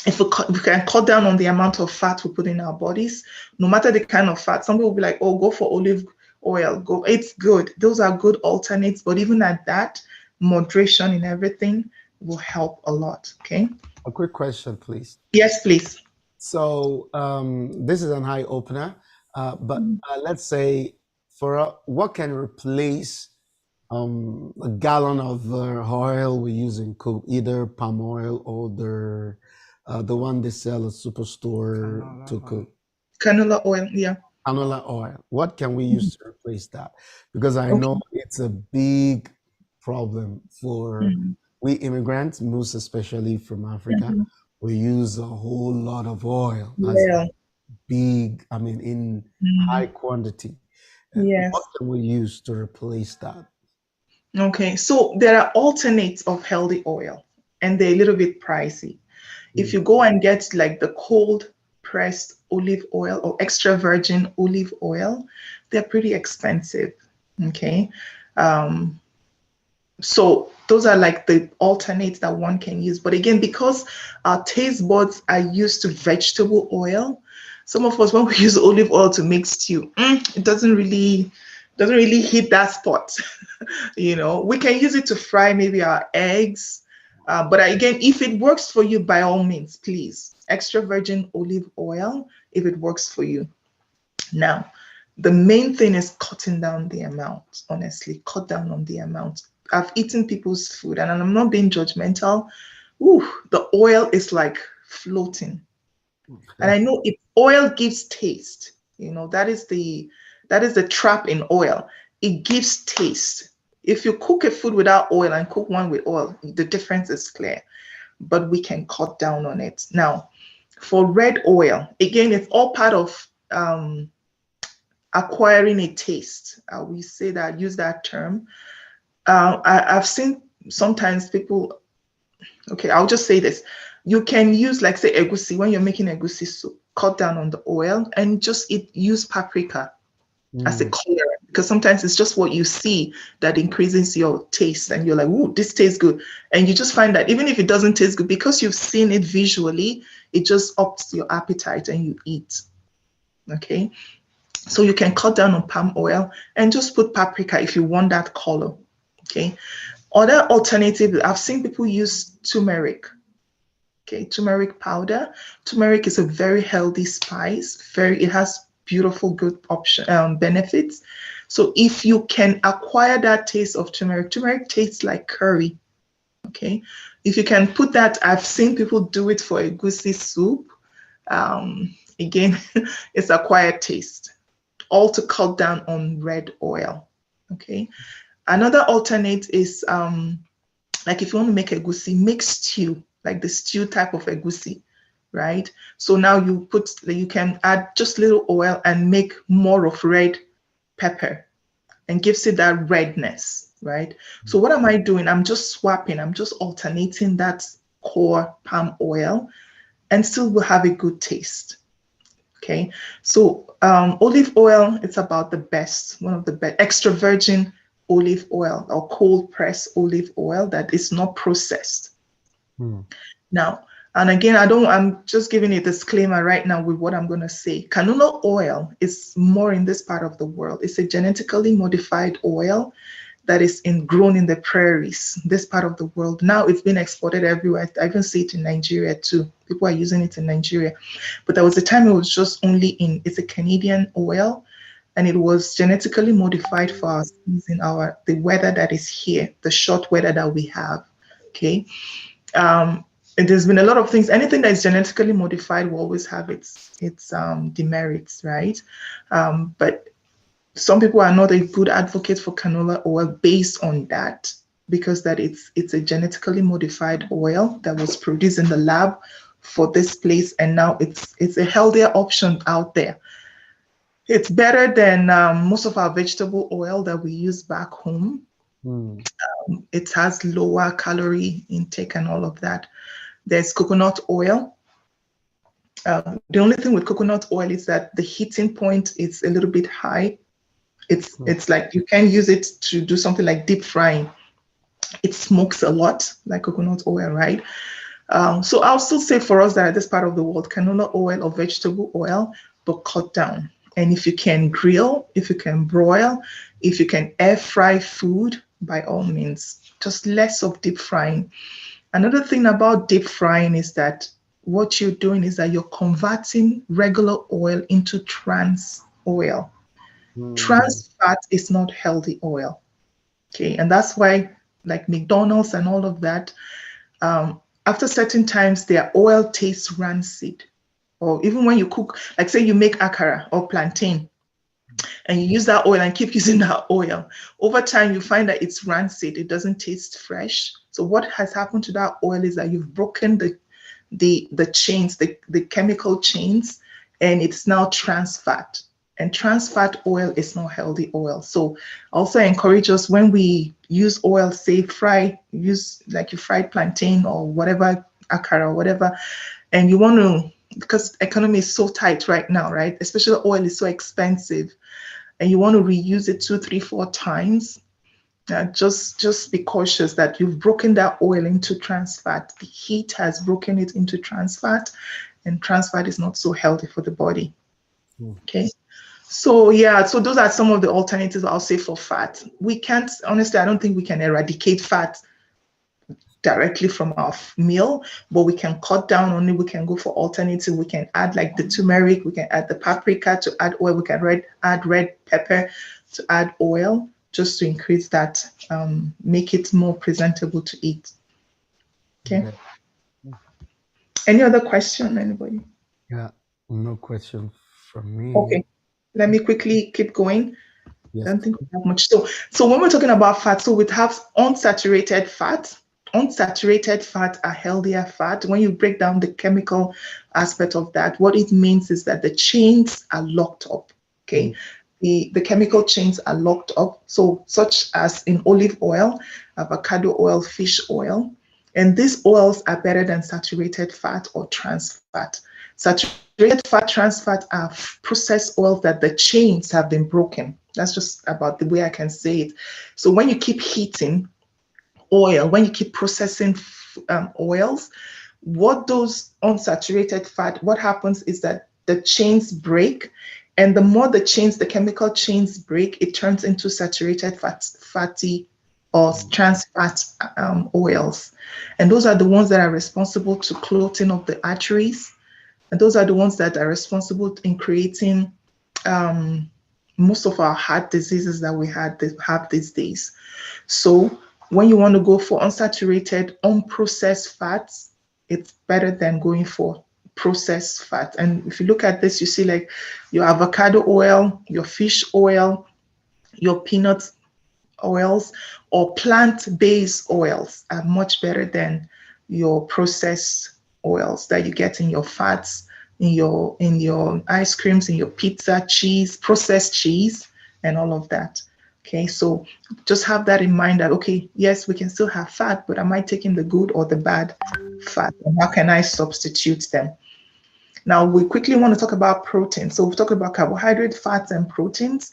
if we can cut down on the amount of fat we put in our bodies, no matter the kind of fat, some people will be like, oh, go for olive oil. Go, it's good. Those are good alternates. But even at that, moderation in everything will help a lot. Okay. A quick question, please. Yes, please. So this is an eye opener, but let's say what can replace a gallon of oil we use in cook, either palm oil or the one they sell at superstore to cook, Canola oil. Yeah. canola oil. What can we use to replace that? Because I know Okay. it's a big problem for Mhm. we immigrants, most especially from Africa. Mhm. We use a whole lot of oil as Yeah. big, I mean, in high Mhm. quantity. And what Yes. can we use to replace that? Okay. So there are alternates of healthy oil, and they're a little bit pricey. If Mm. you go and get like the cold pressed olive oil or extra virgin olive oil, they're pretty expensive. Okay. Um, so those are like the alternates that one can use. But again, because our taste buds are used to vegetable oil, some of us when we use olive oil to make stew, it doesn't really hit that spot. We can use it to fry maybe our eggs. But again, if it works for you, by all means, please, extra virgin olive oil, if it works for you. Now, the main thing is cutting down the amount, honestly, cut down on the amount. I've eaten people's food and I'm not being judgmental. Ooh, the oil is like floating. And I know if oil gives taste, that is the trap in oil. It gives taste. If you cook a food without oil and cook one with oil, the difference is clear. But we can cut down on it. Now, for red oil, again, it's all part of acquiring a taste. We say that, use that term. I've seen sometimes people, okay, I'll just say this. You can use, like, say, egusi. When you're making egusi soup, cut down on the oil and just use paprika as a color, because sometimes it's just what you see that increases your taste, and you're like, "Ooh, this tastes good," and you just find that even if it doesn't taste good, because you've seen it visually, it just ups your appetite and you eat. Okay, so you can cut down on palm oil and just put paprika if you want that color. Okay, other alternative, I've seen people use turmeric. Okay, turmeric powder. Turmeric is a very healthy spice. It has beautiful, good option benefits. So if you can acquire that taste of turmeric, turmeric tastes like curry. Okay, if you can put that, I've seen people do it for egusi soup. Again, it's acquired taste. All to cut down on red oil. Okay, another alternate is like if you want to make egusi, make stew, like the stew type of egusi, right? So now you can add just little oil and make more of red pepper, and gives it that redness, right? So what am I doing? I'm just swapping, I'm just alternating that core palm oil, and still will have a good taste. Okay, so olive oil, it's about the best, one of the best, extra virgin olive oil or cold pressed olive oil that is not processed. Now, and again, I'm just giving a disclaimer right now with what I'm going to say. Canola oil is more in this part of the world. It's a genetically modified oil that is grown in the prairies, this part of the world. Now it's been exported everywhere. I even see it in Nigeria too. People are using it in Nigeria. But there was a time it was just only it's a Canadian oil, and it was genetically modified for our season, the weather that is here, the short weather that we have. Okay. There's been a lot of things. Anything that is genetically modified will always have its demerits, right? But some people are not a good advocate for canola oil based on that, because that it's a genetically modified oil that was produced in the lab for this place, and now it's a healthier option out there. It's better than most of our vegetable oil that we use back home. It has lower calorie intake and all of that. There's coconut oil. The only thing with coconut oil is that the heating point is a little bit high. It's like you can use it to do something like deep frying. It smokes a lot, like coconut oil, right? So I'll still say for us that at this part of the world, canola oil or vegetable oil, but cut down. And if you can grill, if you can broil, if you can air fry food, by all means, just less of deep frying. Another thing about deep frying is that what you're doing is that you're converting regular oil into trans oil. Trans fat is not healthy oil. Okay, and that's why, like McDonald's and all of that, after certain times, their oil tastes rancid. Or even when you cook, like say you make akara or plantain, and you use that oil and keep using that oil, over time you find that it's rancid. It doesn't taste fresh. So what has happened to that oil is that you've broken the chains, the chemical chains, and it's now trans fat. And trans fat oil is not healthy oil. So also encourage us when we use oil, say use like you fried plantain or whatever, akara or whatever, and you want to, because economy is so tight right now, right? Especially oil is so expensive, and you want to reuse it 2, 3, 4 times. Just be cautious that you've broken that oil into trans fat. The heat has broken it into trans fat, and trans fat is not so healthy for the body. Okay. So yeah, so those are some of the alternatives I'll say for fat. We can't, honestly, I don't think we can eradicate fat directly from our meal, but we can cut down on it. We can go for alternative. We can add like the turmeric, we can add the paprika to add oil, we can add red pepper to add oil, just to increase that, make it more presentable to eat. Okay. Any other question, anybody? Yeah, no question from me. Okay, let me quickly keep going. Yes. I don't think we have much. So when we're talking about fat, so we have unsaturated fat. Unsaturated fat are healthier fat. When you break down the chemical aspect of that, what it means is that the chains are locked up. Okay. the chemical chains are locked up. So such as in olive oil, avocado oil, fish oil. And these oils are better than saturated fat or trans fat. Saturated fat, trans fat are processed oils that the chains have been broken. That's just about the way I can say it. So when you keep heating oil, when you keep processing oils, what those unsaturated fat, what happens is that the chains break, and the more the chains, the chemical chains break, it turns into saturated fatty or trans fat oils. And those are the ones that are responsible to clotting of the arteries. And those are the ones that are responsible in creating most of our heart diseases that we have these days. So when you want to go for unsaturated, unprocessed fats, it's better than going for processed fat. And if you look at this, you see like your avocado oil, your fish oil, your peanut oils, or plant-based oils are much better than your processed oils that you get in your fats, in your ice creams, in your pizza, cheese, processed cheese, and all of that. Okay, so just have that in mind that, okay, yes, we can still have fat, but am I taking the good or the bad fat? And how can I substitute them? Now, we quickly want to talk about protein. So we've talked about carbohydrate, fats, and proteins.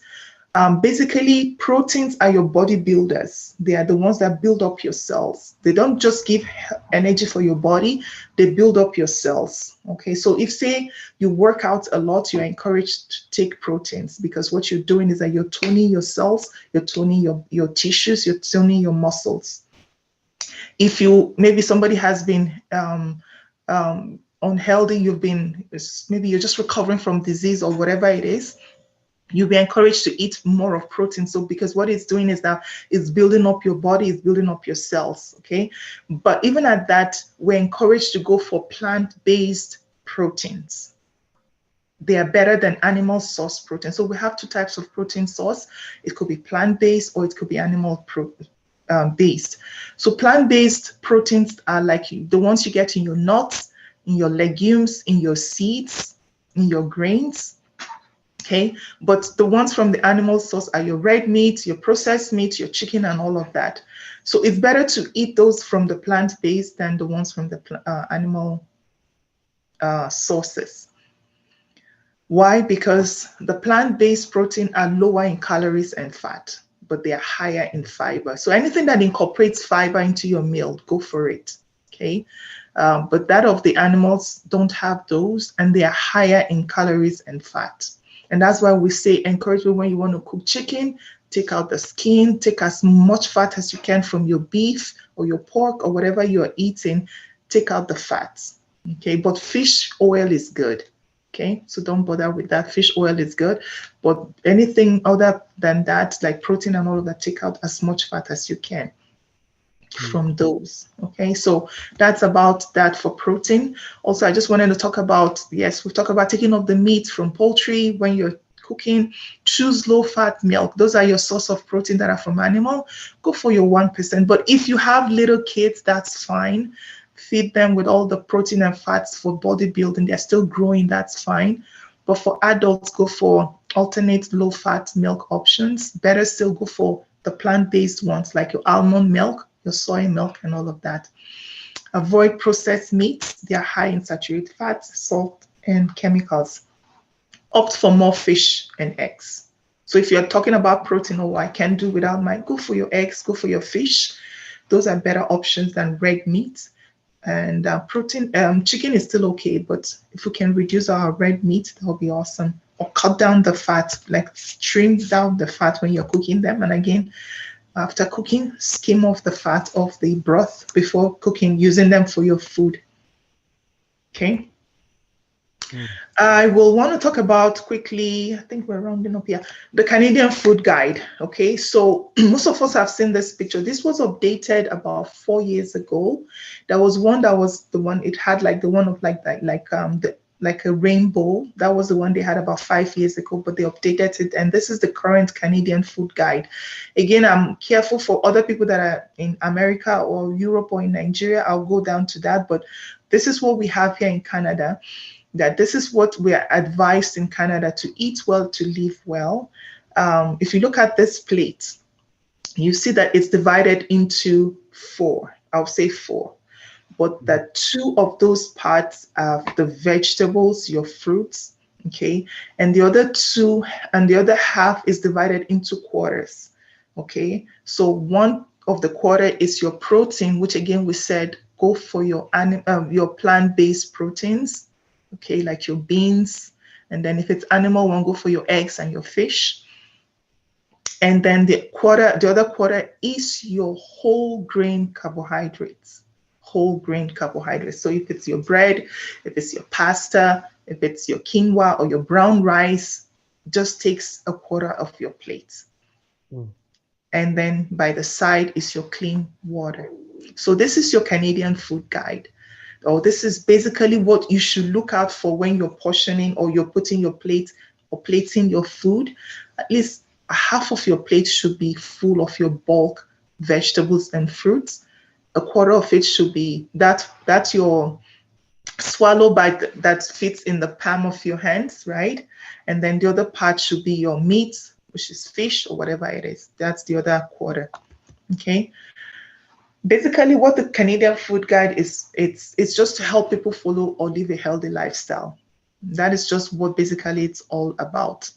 Basically, proteins are your body builders. They are the ones that build up your cells. They don't just give energy for your body, they build up your cells. Okay, so if, say, you work out a lot, you're encouraged to take proteins, because what you're doing is that you're toning your cells, you're toning your tissues, you're toning your muscles. If you, maybe somebody has been unhealthy, maybe you're just recovering from disease or whatever it is, you'll be encouraged to eat more of protein. So because what it's doing is that it's building up your body, it's building up your cells. Okay, but even at that, we're encouraged to go for plant-based proteins. They are better than animal source protein. So we have two types of protein source. It could be plant-based or it could be animal based. So plant-based proteins are like the ones you get in your nuts, in your legumes, in your seeds, in your grains. Okay, but the ones from the animal source are your red meat, your processed meat, your chicken, and all of that. So it's better to eat those from the plant-based than the ones from the animal sources. Why? Because the plant-based protein are lower in calories and fat, but they are higher in fiber. So anything that incorporates fiber into your meal, go for it. Okay, but that of the animals don't have those, and they are higher in calories and fat. And that's why we say encourage when you want to cook chicken, take out the skin, take as much fat as you can from your beef or your pork or whatever you're eating, take out the fats. Okay, but fish oil is good. Okay, so don't bother with that. Fish oil is good, but anything other than that, like protein and all of that, take out as much fat as you can from those. Okay, so that's about that for protein. Also, I just wanted to talk about, yes, we've talked about taking off the meat from poultry when you're cooking. Choose low fat milk. Those are your source of protein that are from animal. Go for your 1%. But if you have little kids, that's fine. Feed them with all the protein and fats for bodybuilding. They're still growing, that's fine. But for adults, go for alternate low fat milk options. Better still go for the plant-based ones like your almond milk, your soy milk, and all of that. Avoid processed meats. They are high in saturated fats, salt, and chemicals. Opt for more fish and eggs. So if you're talking about protein, oh, I can't do without go for your eggs, go for your fish. Those are better options than red meat. And protein, chicken is still okay, but if we can reduce our red meat, that would be awesome. Or cut down the fat, like trim down the fat when you're cooking them. And again, after cooking, skim off the fat of the broth before cooking, using them for your food. Okay. I will want to talk about quickly, I think we're rounding up here, the Canadian Food Guide. Okay, so most of us have seen this picture. This was updated about 4 years ago. There was one that was the one, it had like the one of like a rainbow. That was the one they had about 5 years ago, but they updated it. And this is the current Canadian Food Guide. Again, I'm careful for other people that are in America or Europe or in Nigeria. I'll go down to that, but this is what we have here in Canada. that this is what we are advised in Canada: to eat well, to live well. If you look at this plate, you see that it's divided into four. I'll say four, but that two of those parts are the vegetables, your fruits, okay, and the other two, and the other half is divided into quarters, okay. So one of the quarter is your protein, which again we said go for your plant-based proteins, okay, like your beans, and then if it's animal one, go for your eggs and your fish. And then the other quarter is your whole grain carbohydrates. Whole grain carbohydrates. So if it's your bread, if it's your pasta, if it's your quinoa or your brown rice, just takes a quarter of your plate. Mm. And then by the side is your clean water. So this is your Canadian food guide. Or this is basically what you should look out for when you're portioning or you're putting your plate or plating your food. At least half of your plate should be full of your bulk vegetables and fruits. A quarter of it should be that's your swallow bite that fits in the palm of your hands, right? And then the other part should be your meat, which is fish or whatever it is. That's the other quarter. Okay. Basically, what the Canadian food guide is, it's just to help people follow or live a healthy lifestyle. That is just what basically it's all about.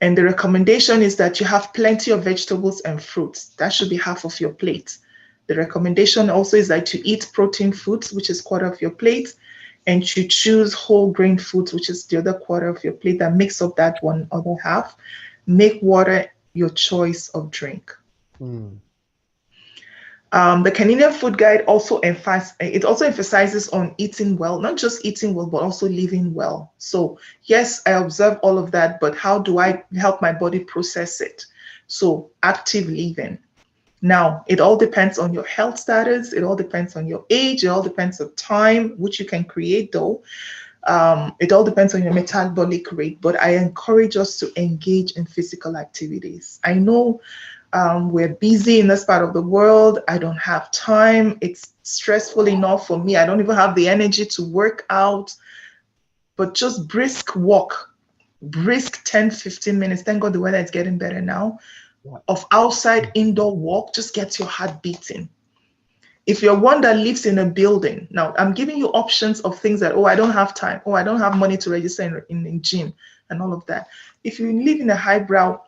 And the recommendation is that you have plenty of vegetables and fruits. That should be half of your plate. The recommendation also is that you eat protein foods, which is quarter of your plate, and you choose whole grain foods, which is the other quarter of your plate, that makes up that one other half. Make water your choice of drink. Mm. The Canadian food guide also emphasizes on eating well, not just eating well, but also living well. So yes, I observe all of that, but how do I help my body process it? So active living. Now, it all depends on your health status. It all depends on your age. It all depends on time, which you can create though. It all depends on your metabolic rate, but I encourage us to engage in physical activities. I know we're busy in this part of the world. I don't have time. It's stressful enough for me. I don't even have the energy to work out, but just brisk walk, brisk 10, 15 minutes. Thank God the weather is getting better now. Yeah. Of outside indoor walk, just gets your heart beating. If you're one that lives in a building, now I'm giving you options of things that, oh, I don't have time. Oh, I don't have money to register in gym and all of that. If you live in a highbrow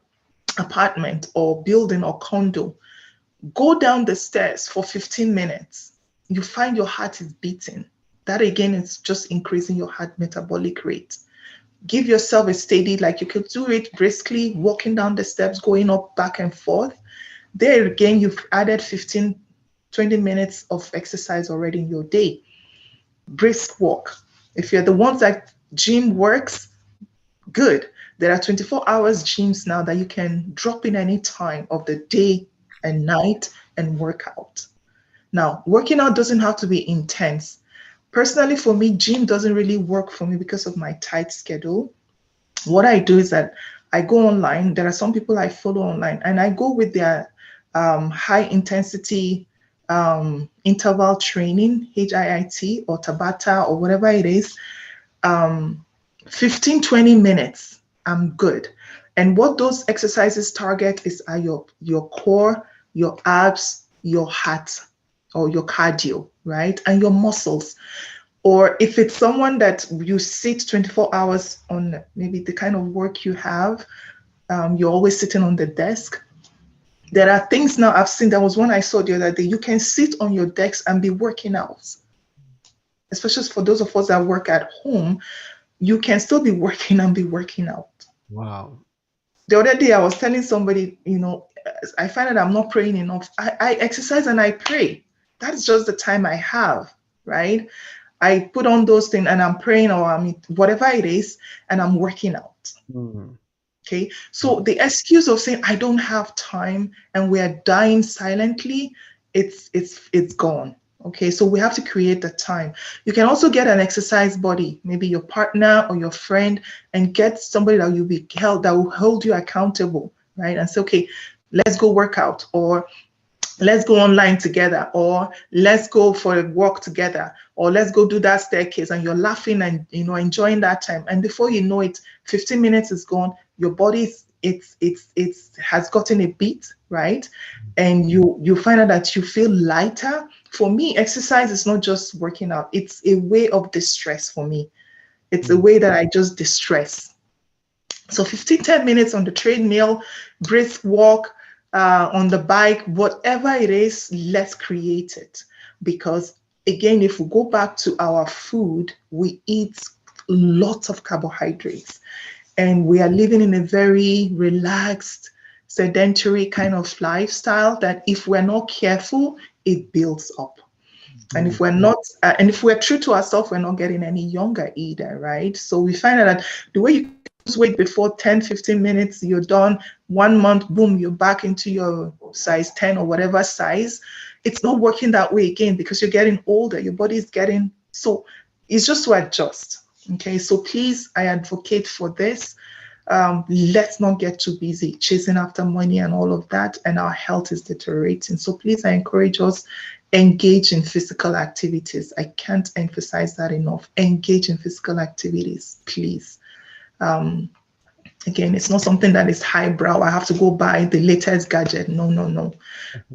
apartment or building or condo, go down the stairs for 15 minutes. You find your heart is beating. That again is just increasing your heart metabolic rate. Give yourself a steady, like you could do it briskly, walking down the steps, going up back and forth. There again, you've added 15, 20 minutes of exercise already in your day. Brisk walk. If you're the ones that gym works, good. There are 24 hours gyms now that you can drop in any time of the day and night and work out. Now, working out doesn't have to be intense. Personally, for me, gym doesn't really work for me because of my tight schedule. What I do is that I go online. There are some people I follow online, and I go with their high intensity interval training, HIIT or Tabata or whatever it is. 15, 20 minutes, I'm good. And what those exercises target are your core, your abs, your heart, or your cardio, right? And your muscles. Or if it's someone that you sit 24 hours on maybe the kind of work you have, you're always sitting on the desk. There are things now I've seen. There was one I saw the other day. You can sit on your desk and be working out. Especially for those of us that work at home, you can still be working and be working out. Wow. The other day I was telling somebody, I find that I'm not praying enough. I exercise and I pray. That's just the time I have, right? I put on those things and I'm praying or I'm whatever it is, and I'm working out. Mm. Okay. So the excuse of saying I don't have time and we're dying silently, it's gone. Okay. So we have to create the time. You can also get an exercise buddy, maybe your partner or your friend, and get somebody that that will hold you accountable, right? And say, okay, let's go work out. Or let's go online together, or let's go for a walk together, or let's go do that staircase, and you're laughing and enjoying that time, and before you know it, 15 minutes is gone. Your body it's has gotten a beat, right? And you find out that you feel lighter. For me, exercise is not just working out, it's a way of distress. For me, it's a way that I just distress. So 15, 10 minutes on the treadmill, brisk walk, on the bike, whatever it is, let's create it. Because again, if we go back to our food, we eat lots of carbohydrates, and we are living in a very relaxed, sedentary kind of lifestyle that if we're not careful, it builds up. And if we're not, and if we're true to ourselves, we're not getting any younger either, right? So we find out that the way you lose weight before 10, 15 minutes, you're done. 1 month, boom, you're back into your size 10 or whatever size. It's not working that way again because you're getting older. Your body's getting, so it's just to adjust. Okay, so please, I advocate for this. Let's not get too busy chasing after money and all of that, and our health is deteriorating. So please, I encourage us, engage in physical activities. I can't emphasize that enough. Engage in physical activities, please. Again, it's not something that is highbrow. I have to go buy the latest gadget. No, no, no.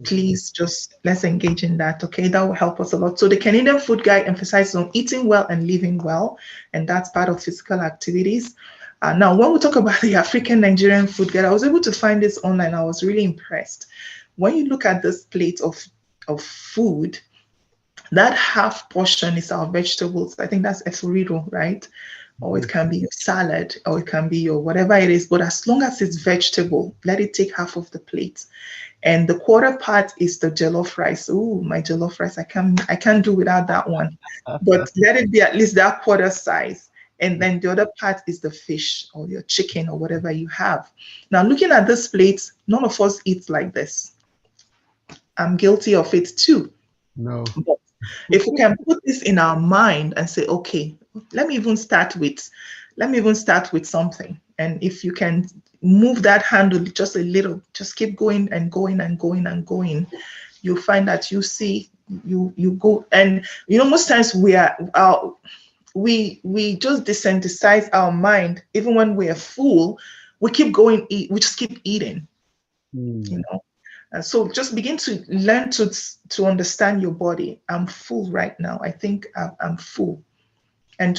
Please just let's engage in that. Okay, that will help us a lot. So the Canadian Food Guide emphasizes on eating well and living well, and that's part of physical activities. Now, when we talk about the African Nigerian Food Guide, I was able to find this online. I was really impressed. When you look at this plate of food, that half portion is our vegetables. I think that's eforido, right? Or it can be your salad, or it can be your whatever it is. But as long as it's vegetable, let it take half of the plate. And the quarter part is the jollof rice. Oh, my jollof rice, I can't do without that one. But let it be at least that quarter size. And then the other part is the fish or your chicken or whatever you have. Now, looking at this plate, none of us eat like this. I'm guilty of it too. No. But if we can put this in our mind and say, okay, let me even start with something. And if you can move that handle just a little, just keep going and going and going and going, you'll find that you go. And most times we just desensitize our mind. Even when we are full, we keep going, we just keep eating. So just begin to learn to understand your body. I'm full right now. I think I'm full. And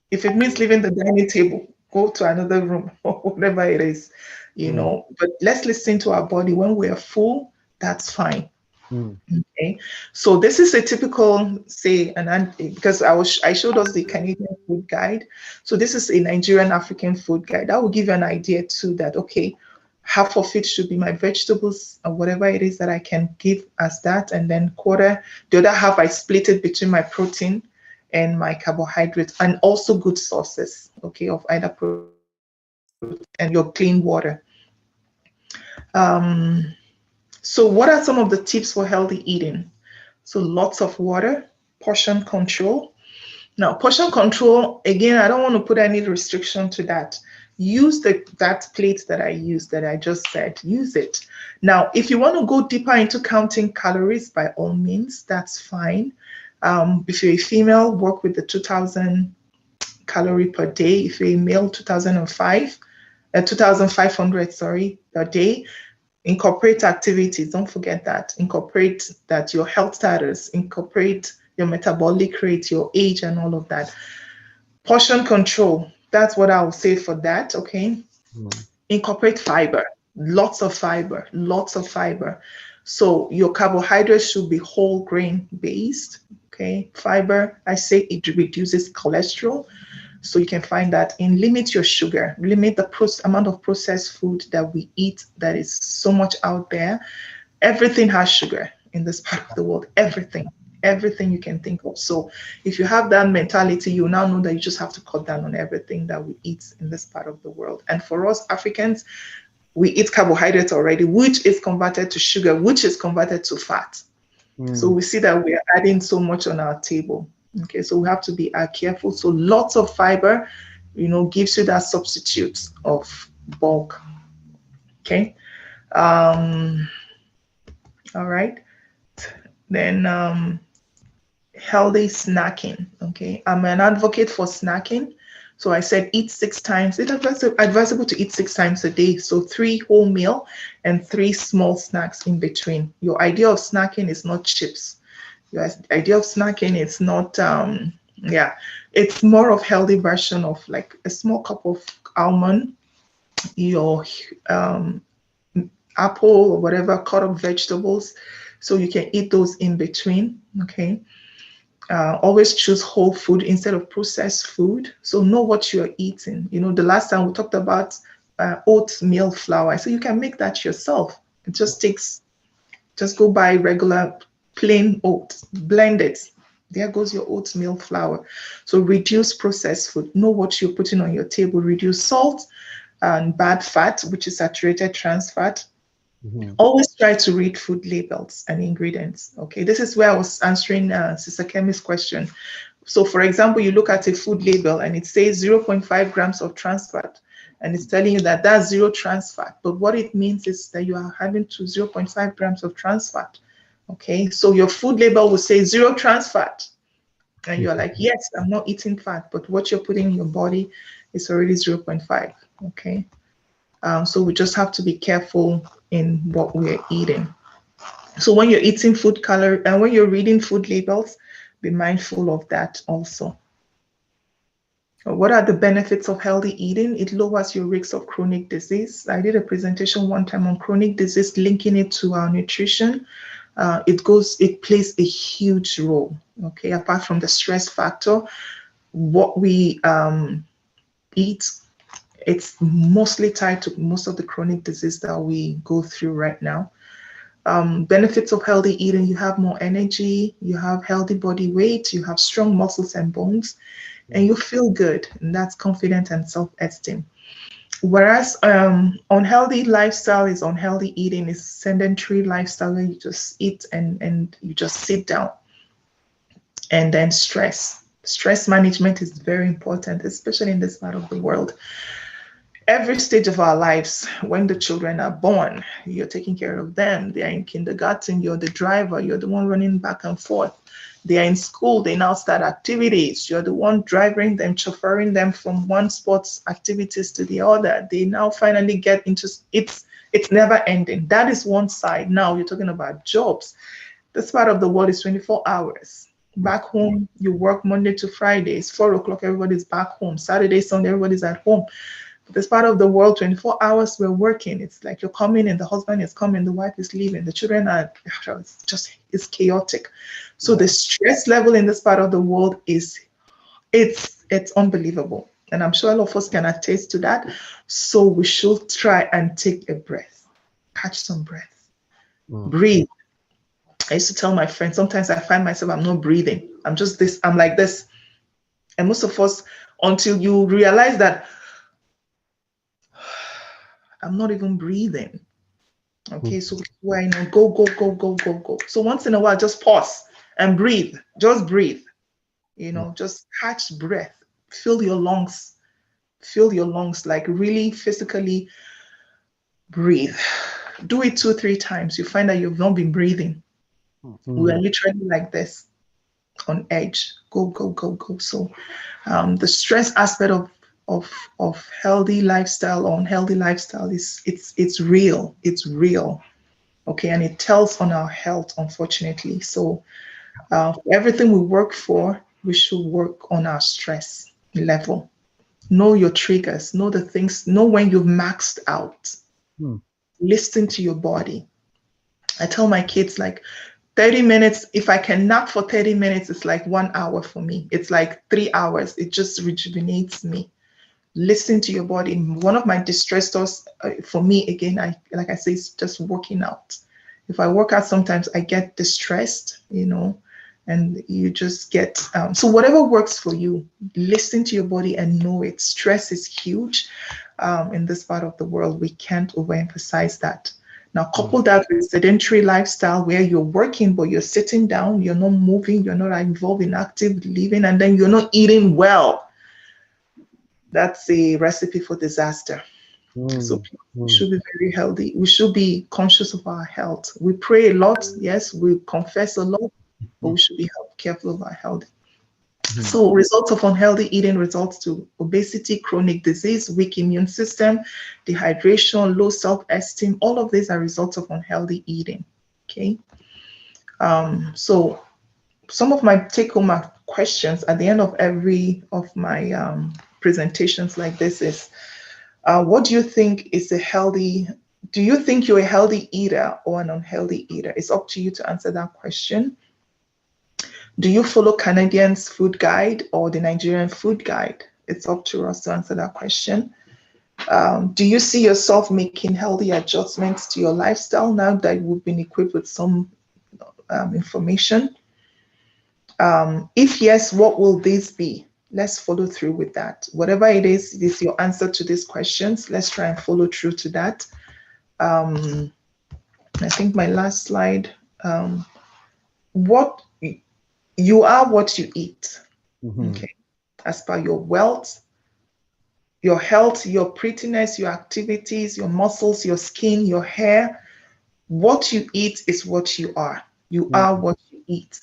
if it means leaving the dining table, go to another room or whatever it is, But let's listen to our body. When we are full, that's fine. Okay. So this is a typical, say, because I showed us the Canadian Food Guide. So this is a Nigerian African food guide. That will give you an idea too that, okay, half of it should be my vegetables or whatever it is that I can give as that. And then the other half, I split it between my protein and my carbohydrates, and also good sources, okay, of either protein and your clean water. So what are some of the tips for healthy eating? So lots of water, portion control. Now, portion control, again, I don't want to put any restriction to that. Use that plate that I just said, use it. Now, if you want to go deeper into counting calories, by all means, that's fine. If you're a female, work with the 2,000 calorie per day. If you're a male, 2,500, per day. Incorporate activities. Don't forget that. Incorporate that your health status. Incorporate your metabolic rate, your age, and all of that. Portion control. That's what I will say for that. Okay. Incorporate fiber. Lots of fiber. Lots of fiber. So your carbohydrates should be whole grain based. Okay. Fiber, I say it reduces cholesterol. So you can find that in limit your sugar, limit the amount of processed food that we eat that is so much out there. Everything has sugar in this part of the world, everything you can think of. So if you have that mentality, you now know that you just have to cut down on everything that we eat in this part of the world. And for us Africans, we eat carbohydrates already, which is converted to sugar, which is converted to fat. So we see that we are adding so much on our table. Okay, so we have to be careful. So lots of fiber, gives you that substitute of bulk. Okay. All right. Then healthy snacking. Okay, I'm an advocate for snacking. So I said eat 6 times. It's advisable to eat 6 times a day. So 3 whole meal and 3 small snacks in between. Your idea of snacking is not chips. Your idea of snacking is not yeah. It's more of healthy version of like a small cup of almond, your um, apple or whatever, cut up vegetables. So you can eat those in between. Okay. Always choose whole food instead of processed food. So know what you're eating. You know, the last time we talked about oatmeal flour. So you can make that yourself. It just takes, just go buy regular plain oats, blend it. There goes your oatmeal flour. So reduce processed food. Know what you're putting on your table. Reduce salt and bad fat, which is saturated trans fat. Mhm. Always try to read food labels and ingredients. Okay, this is where I was answering Sister Kemi's question. So, for example, you look at a food label and it says 0.5 grams of trans fat, and it's telling you that that's zero trans fat. But what it means is that you are having to 0.5 grams of trans fat. Okay, so your food label will say zero trans fat, and you're like, yes, I'm not eating fat, but what you're putting in your body is already 0.5. Okay, so we just have to be careful in what we're eating. So when you're eating food color and when you're reading food labels, be mindful of that also. What are the benefits of healthy eating? It lowers your risk of chronic disease. I did a presentation one time on chronic disease, linking it to our nutrition. It plays a huge role. Okay, apart from the stress factor, what we eat, it's mostly tied to most of the chronic disease that we go through right now. Benefits of healthy eating: you have more energy, you have healthy body weight, you have strong muscles and bones, and you feel good, and that's confidence and self-esteem. Whereas unhealthy lifestyle is unhealthy eating is sedentary lifestyle where you just eat and you just sit down. And then stress management is very important, especially in this part of the world. Every stage of our lives, when the children are born, you're taking care of them. They are in kindergarten, you're the driver, you're the one running back and forth. They are in school, they now start activities. You're the one driving them, chauffeuring them from one sports activities to the other. They now finally get into it's never ending. That is one side. Now you're talking about jobs. This part of the world is 24 hours. Back home, you work Monday to Fridays, 4 o'clock, everybody's back home. Saturday, Sunday, everybody's at home. This part of the world, 24 hours we're working. It's like you're coming and the husband is coming, the wife is leaving, the children are it's chaotic. So the stress level in this part of the world is it's unbelievable. And I'm sure all of us can attest to that. So we should try and take a breath, catch some breath, Mm. breathe. I used to tell my friends, sometimes I find myself, I'm not breathing. I'm like this. And most of us, until you realize that I'm not even breathing. Okay, so where I know go, go, go, go, go, go. So once in a while, just pause and breathe. Just breathe. Just catch breath. Fill your lungs. Fill your lungs, like really physically breathe. Do it 2, 3 times. You find that you've not been breathing. We are Mm. literally like this on edge. Go, go, go, go. So the stress aspect of healthy lifestyle or unhealthy lifestyle is it's real. It's real. Okay, and it tells on our health, unfortunately. So everything we work for, we should work on our stress level. Know your triggers, know the things, know when you've maxed out. Mm. Listen to your body. I tell my kids, like, 30 minutes, if I can nap for 30 minutes, it's like 1 hour for me. It's like 3 hours. It just rejuvenates me. Listen to your body. One of my distressors for me, again, like I say, is just working out. If I work out, sometimes I get distressed, and you just get, so whatever works for you, listen to your body and know it. Stress is huge in this part of the world. We can't overemphasize that. Now, couple that with sedentary lifestyle where you're working, but you're sitting down, you're not moving, you're not involved in active living, and then you're not eating well. That's a recipe for disaster. So Mm, we mm, should be very healthy. We should be conscious of our health. We pray a lot, yes, we confess a lot, but mm, we should be careful of our health. mm, So results of unhealthy eating results to obesity, chronic disease, weak immune system, dehydration, low self-esteem. All of these are results of unhealthy eating. Okay. So some of my take-home questions at the end of every of my presentations like this is, what do you think is a healthy? Do you think you're a healthy eater or an unhealthy eater? It's up to you to answer that question. Do you follow Canadian's food guide or the Nigerian food guide? It's up to us to answer that question. Do you see yourself making healthy adjustments to your lifestyle now that we've been equipped with some information? If yes, what will this be? Let's follow through with that. Whatever it is your answer to these questions. Let's try and follow through to that. I think my last slide. What you are what you eat. mhm. Okay. As per your wealth, your health, your prettiness, your activities, your muscles, your skin, your hair. What you eat is what you are. You Mm, are what you eat.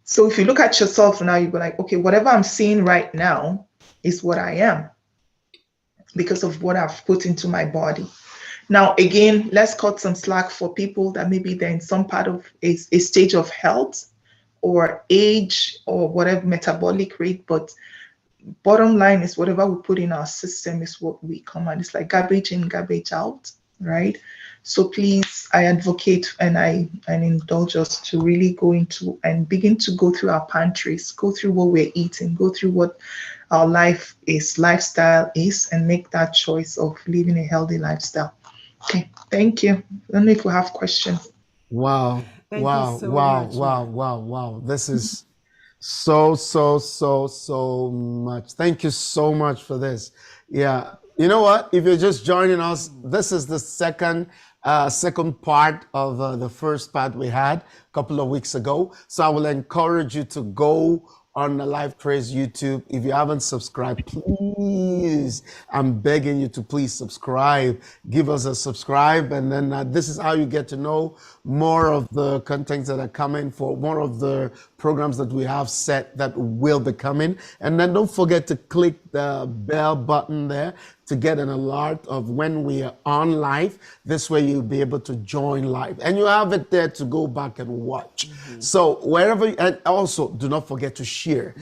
So if you look at yourself now, you go like, okay, whatever I'm seeing right now is what I am because of what I've put into my body. Now, again, let's cut some slack for people that maybe they're in some part of a stage of health or age or whatever metabolic rate, but bottom line is whatever we put in our system is what we come out. It's like garbage in, garbage out, right? So please, I advocate and indulge us to really go into and begin to go through our pantries, go through what we're eating, go through what our lifestyle is, and make that choice of living a healthy lifestyle. Okay, thank you. I don't know if we have questions. wow, Thank you wow, so wow, much, wow, ma. wow, wow. This is so much. Thank you so much for this. Yeah. You know what? If you're just joining us, this is the second part of the first part we had a couple of weeks ago. So I will encourage you to go on the Life Trace YouTube. If you haven't subscribed, please, I'm begging you to please subscribe. Give us a subscribe, and then this is how you get to know more of the contents that are coming, for more of the programs that we have set that will be coming. And then don't forget to click the bell button there to get an alert of when we are on live. This way you'll be able to join live, and you have it there to go back and watch. So wherever, and also do not forget to share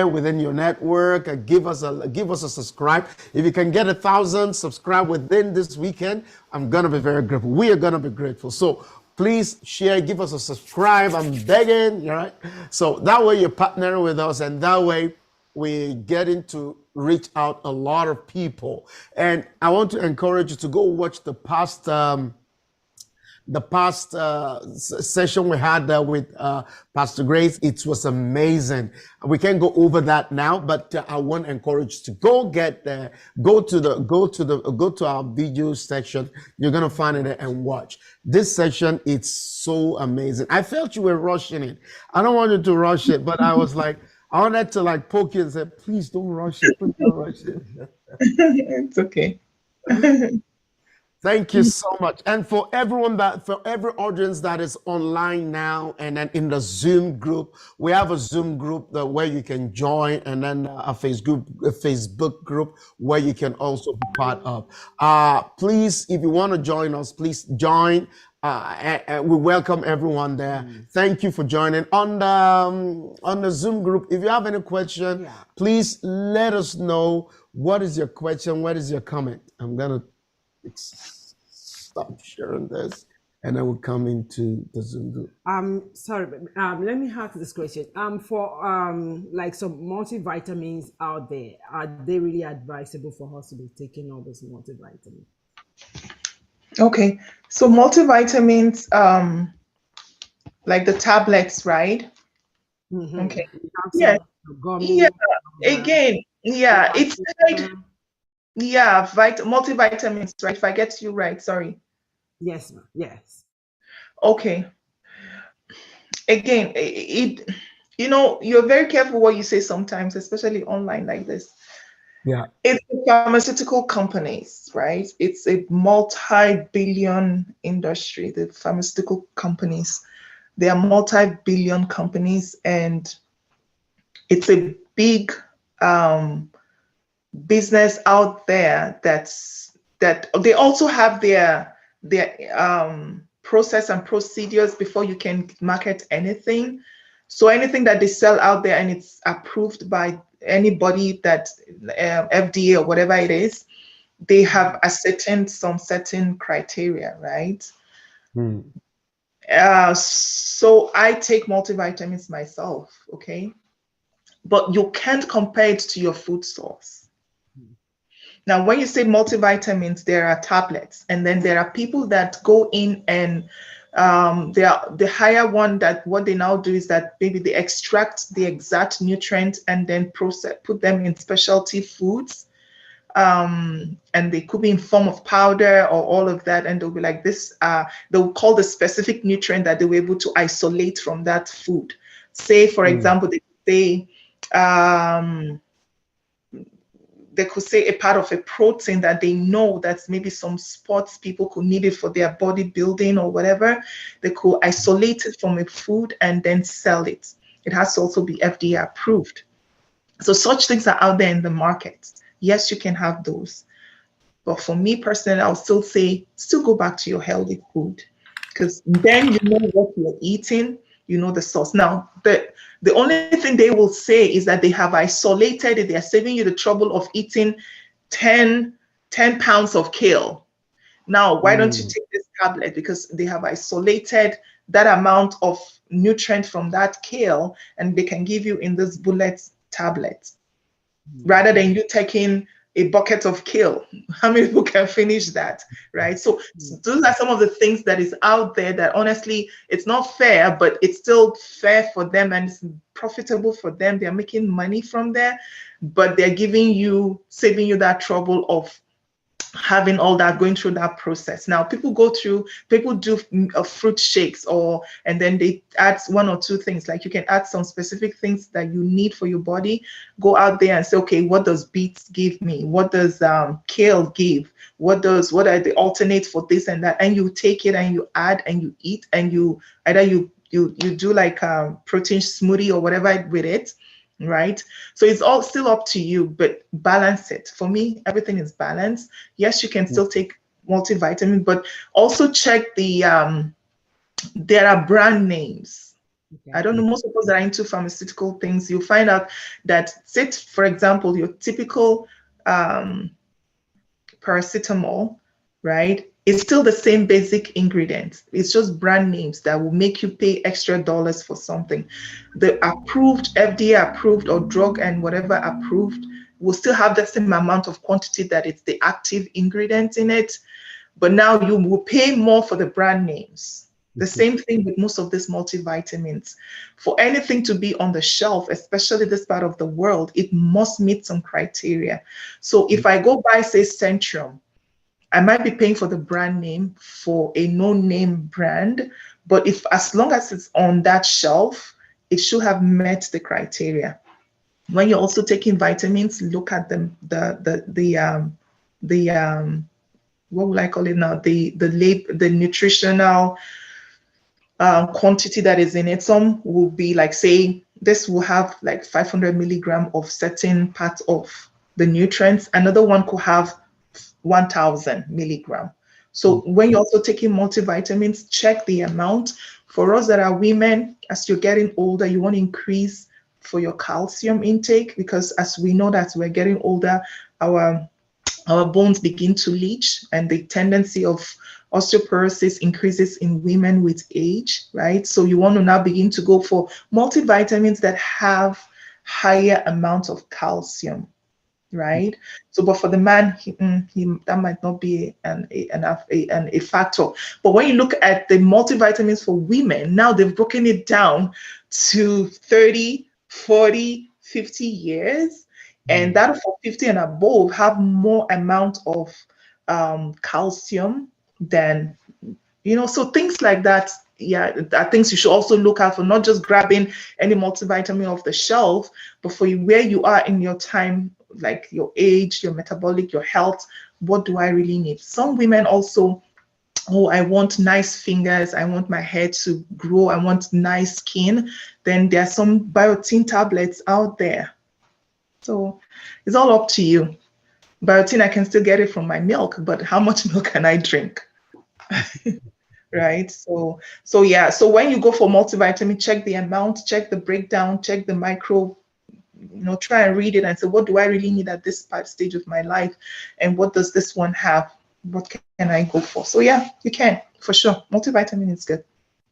within your network, and give us a subscribe. If you can get 1,000 subscribe within this weekend, I'm gonna be very grateful. We are gonna be grateful. So please share, give us a subscribe. I'm begging, all right? So that way you're partnering with us, and that way we getting to reach out a lot of people. And I want to encourage you to go watch the past session we had with Pastor Grace. It was amazing. We can't go over that now, but I want to encourage you to go get there. Go to our video section. You're gonna find it there and watch this section. It's so amazing. I felt you were rushing it. I don't want you to rush it, but I was like, I wanted to like poke you and say, please don't rush it. Please don't rush it. It's okay. Thank you so much. And for every audience that is online now and then in the Zoom group, we have a Zoom group where you can join, and then a Facebook group where you can also be part of. Please, if you want to join us, please join. We welcome everyone there. Thank you for joining on the Zoom group. If you have any question, Yeah. please let us know. What is your question? What is your comment? I'm gonna stop sharing this, and I will come into the Zoom group. Sorry, but, let me ask this question. For like some multivitamins out there, are they really advisable for us to be taking all those multivitamins? Okay. So multivitamins, like the tablets, right? Okay. We have Yeah. some Yeah. gummy, Again, yeah, it's like, multivitamin. yeah, multivitamins, right? If I get you right, sorry. Yes, ma'am. Yes. Okay. Again, you're very careful what you say sometimes, especially online like this. Yeah. It's the pharmaceutical companies, right? It's a multi-billion industry. The pharmaceutical companies, they are multi-billion companies, and it's a big um, business out there that they also have their process and procedures before you can market anything. So anything that they sell out there and it's approved by anybody that FDA or whatever it is, they have ascertained some certain criteria, right? Mm. So I take multivitamins myself, okay? But you can't compare it to your food source. Now, when you say multivitamins, there are tablets, and then there are people that go in and they are the higher one that what they now do is that maybe they extract the exact nutrient and then process, put them in specialty foods. And they could be in form of powder or all of that, and they'll be like this. They'll call the specific nutrient that they were able to isolate from that food. Say, for Mm. example, um, they could say a part of a protein that they know that maybe some sports people could need it for their bodybuilding or whatever. They could isolate it from a food and then sell it. It has to also be FDA approved. So such things are out there in the market. Yes, you can have those. But for me personally, I'll still say, still go back to your healthy food, because then you know what you're eating, you know the source. Now, the only thing they will say is that they have isolated it. They are saving you the trouble of eating 10, 10 pounds of kale. Now, why don't you Mm. take this tablet? Because they have isolated that amount of nutrient from that kale, and they can give you in this bullet tablet rather than you taking a bucket of kale. How many people can finish that, right? So those are some of the things that is out there that honestly, it's not fair, but it's still fair for them and it's profitable for them. They're making money from there, but they're saving you that trouble of having all that, going through that process. Now people do fruit shakes, or and then they add one or two things, like you can add some specific things that you need for your body. Go out there and say, okay, what does beets give me? What does kale give? What are the alternates for this and that? And you take it and you add and you eat, and you either you do like a protein smoothie or whatever with it, right? So it's all still up to you, but balance it. For me, everything is balanced. Yes, you can Mm. still take multivitamin, but also check there are brand names. Okay. I don't know, most of us that are into pharmaceutical things, you'll find out that, say, for example, your typical um, paracetamol, right? It's still the same basic ingredients. It's just brand names that will make you pay extra dollars for something. The approved, FDA approved or drug and whatever approved will still have the same amount of quantity that it's the active ingredient in it. But now you will pay more for the brand names. The same thing with most of these multivitamins. For anything to be on the shelf, especially this part of the world, it must meet some criteria. So if I go buy, say, Centrum, I might be paying for the brand name for a no-name brand, but if as long as it's on that shelf, it should have met the criteria. When you're also taking vitamins, look at the what would I call it now? The nutritional quantity that is in it. Some will be like, say, this will have like 500 milligram of certain parts of the nutrients. Another one could have 1000 milligram. So when you're also taking multivitamins, check the amount. For us that are women, as you're getting older, you want to increase for your calcium intake, because as we know that we're getting older, our our bones begin to leach, and the tendency of osteoporosis increases in women with age, right? So you want to now begin to go for multivitamins that have higher amounts of calcium, right? So, but for the man, that might not be a factor. But when you look at the multivitamins for women, now they've broken it down to 30, 40, 50 years. And that for 50 and above have more amount of calcium than, so things like that. Yeah, are things you should also look out for, not just grabbing any multivitamin off the shelf, but for where you are in your time like your age, your metabolic, your health. What do I really need? Some women also, oh, I want nice fingers, I want my hair to grow, I want nice skin. Then there are some biotin tablets out there. So it's all up to you. Biotin, I can still get it from my milk, but how much milk can I drink? Right. So yeah. So when you go for multivitamin, check the amount, check the breakdown, check the micro, try and read it and say, what do I really need at this stage of my life? And what does this one have? What can I go for? So yeah, you can, for sure. Multivitamin is good.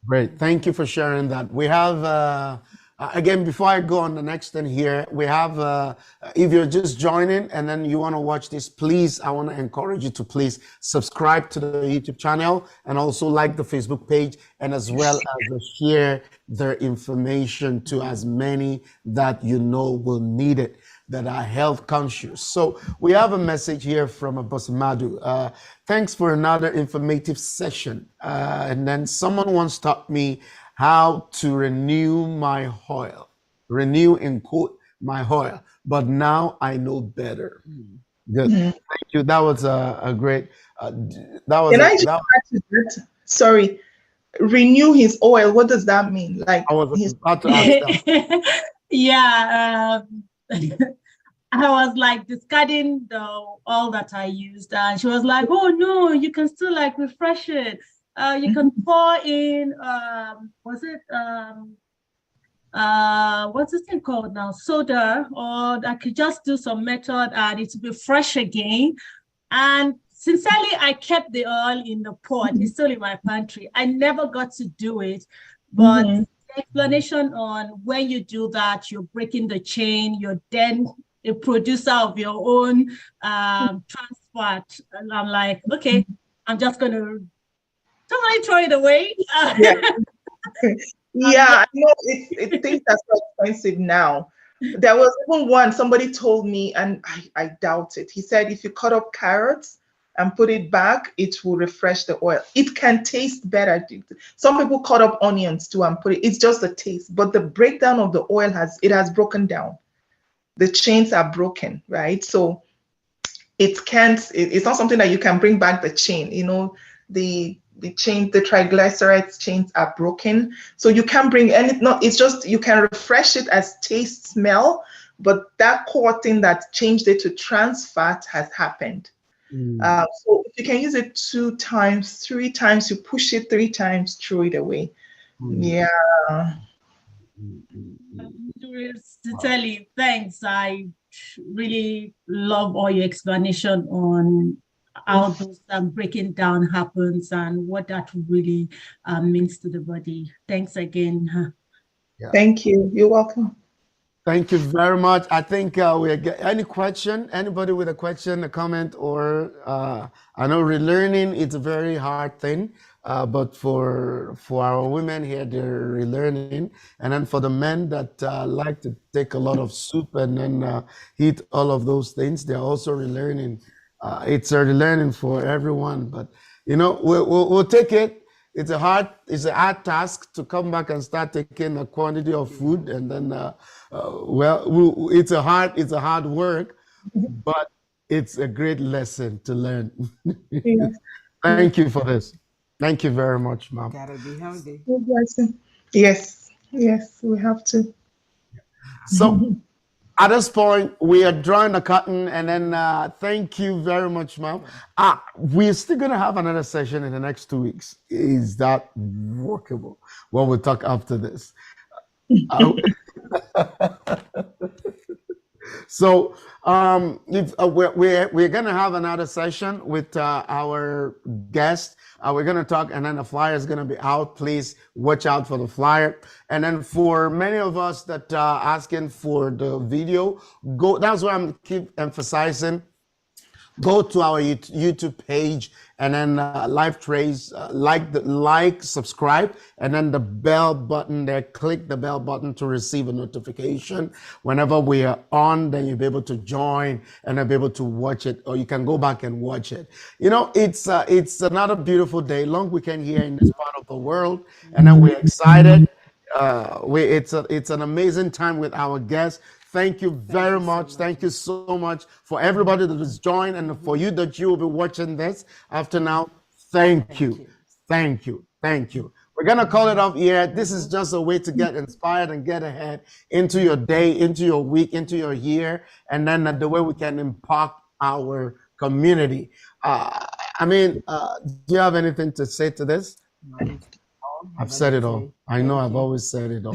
Great. Thank you for sharing that. We have, again, before I go on the next thing here, we have, if you're just joining and then you want to watch this, please, I want to encourage you to please subscribe to the YouTube channel and also like the Facebook page, and as well as share their information to as many that you know will need it, that are health conscious. So we have a message here from Abosimadu. Thanks for another informative session. And then someone once taught me how to renew my oil, renew in quote my oil, but now I know better. Good. Thank you. That was a great, that was, Can I just add to that? Sorry, renew his oil. What does that mean? Like I was about to ask that. Yeah. I was like discarding the all that I used, and she was like, "Oh no, you can still like refresh it. You can pour in what's this thing called now? Soda, or I could just do some method and it will be fresh again." And sincerely, I kept the oil in the pot. It's still in my pantry. I never got to do it, but the explanation on when you do that, you're breaking the chain. You're then a producer of your own trans fat. And I'm like, okay, I'm just going to totally throw it away. Yeah, I know it things are so expensive now. There was even somebody told me, and I doubt it. He said if you cut up carrots and put it back, it will refresh the oil. It can taste better. Some people cut up onions too and put it. It's just the taste, but the breakdown of the oil has broken down. The chains are broken, right? So it's not something that you can bring back the chain. The chain, the triglycerides chains are broken. So you can bring it's just, you can refresh it as taste, smell, but that core thing that changed it to trans fat has happened. So if you can use it 2 times, 3 times, you push it 3 times, throw it away. Yeah. To tell you, thanks. I really love all your explanation on how those breaking down happens and what that really means to the body. Thanks again. Yeah. Thank you. You're welcome. Thank you very much. I think we get any question, anybody with a question, a comment, or I know relearning is a very hard thing, but for our women here, they're relearning, and then for the men that like to take a lot of soup and then eat all of those things, they're also relearning. It's a relearning for everyone, but we'll take it. It's a hard task to come back and start taking a quantity of food, and then it's a hard work, but it's a great lesson to learn. Yes. Thank you for this. Thank you very much, ma'am. Gotta be healthy. Yes, we have to. So at this point, we are drawing the curtain, and then thank you very much, ma'am. We're still going to have another session in the next 2 weeks. Is that workable? Well, we'll talk after this. So if we're going to have another session with our guest. We're going to talk, and then the flyer is going to be out. Please watch out for the flyer. And then for many of us that are asking for the video, that's why I'm keep emphasizing. Go to our YouTube page and then live trace, subscribe, and then the bell button there. Click the bell button to receive a notification whenever we are on. Then you'll be able to join and then be able to watch it, or you can go back and watch it. It's another beautiful day, long weekend here in this part of the world, and then we're excited. It's an amazing time with our guests. Thank you very you so much. much. Thank you so much for everybody that has joined, and for you that you will be watching this after now. Thank you. Thank you. Thank you. We're going to call it off here. This is just a way to get inspired and get ahead into your day, into your week, into your year, and then the way we can impact our community. Do you have anything to say to this? I've said it all. I know I've always said it all.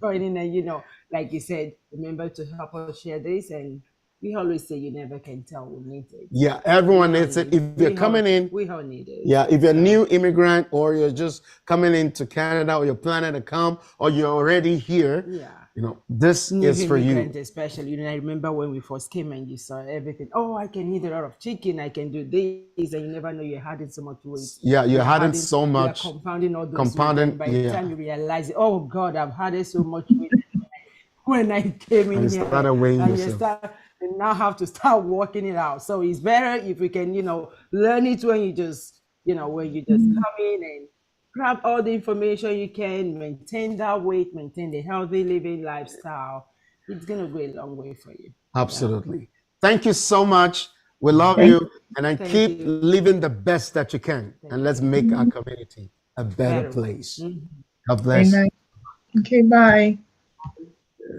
Joining, and like you said, remember to help us share this, and we always say you never can tell. We need it. Yeah, everyone needs it. If you're coming in, we all need it. Yeah, if you're a new immigrant, or you're just coming into Canada, or you're planning to come, or you're already here, this is for you. Especially, I remember when we first came and you saw everything. Oh, I can eat a lot of chicken. I can do this, and you never know you're adding so much weight. Yeah, you're adding so much. You're compounding all those weight. By the time you realize, oh God, I've added so much weight when I came in here. Started weighing yourself. You now have to start working it out. So it's better if we can, learn it when you just, when you just come in and grab all the information you can, maintain that weight, maintain the healthy living lifestyle. It's going to go a long way for you. Absolutely. Yeah. Thank you so much. We love you. And keep living the best that you can. And let's make our community a better place. God bless. Okay, bye.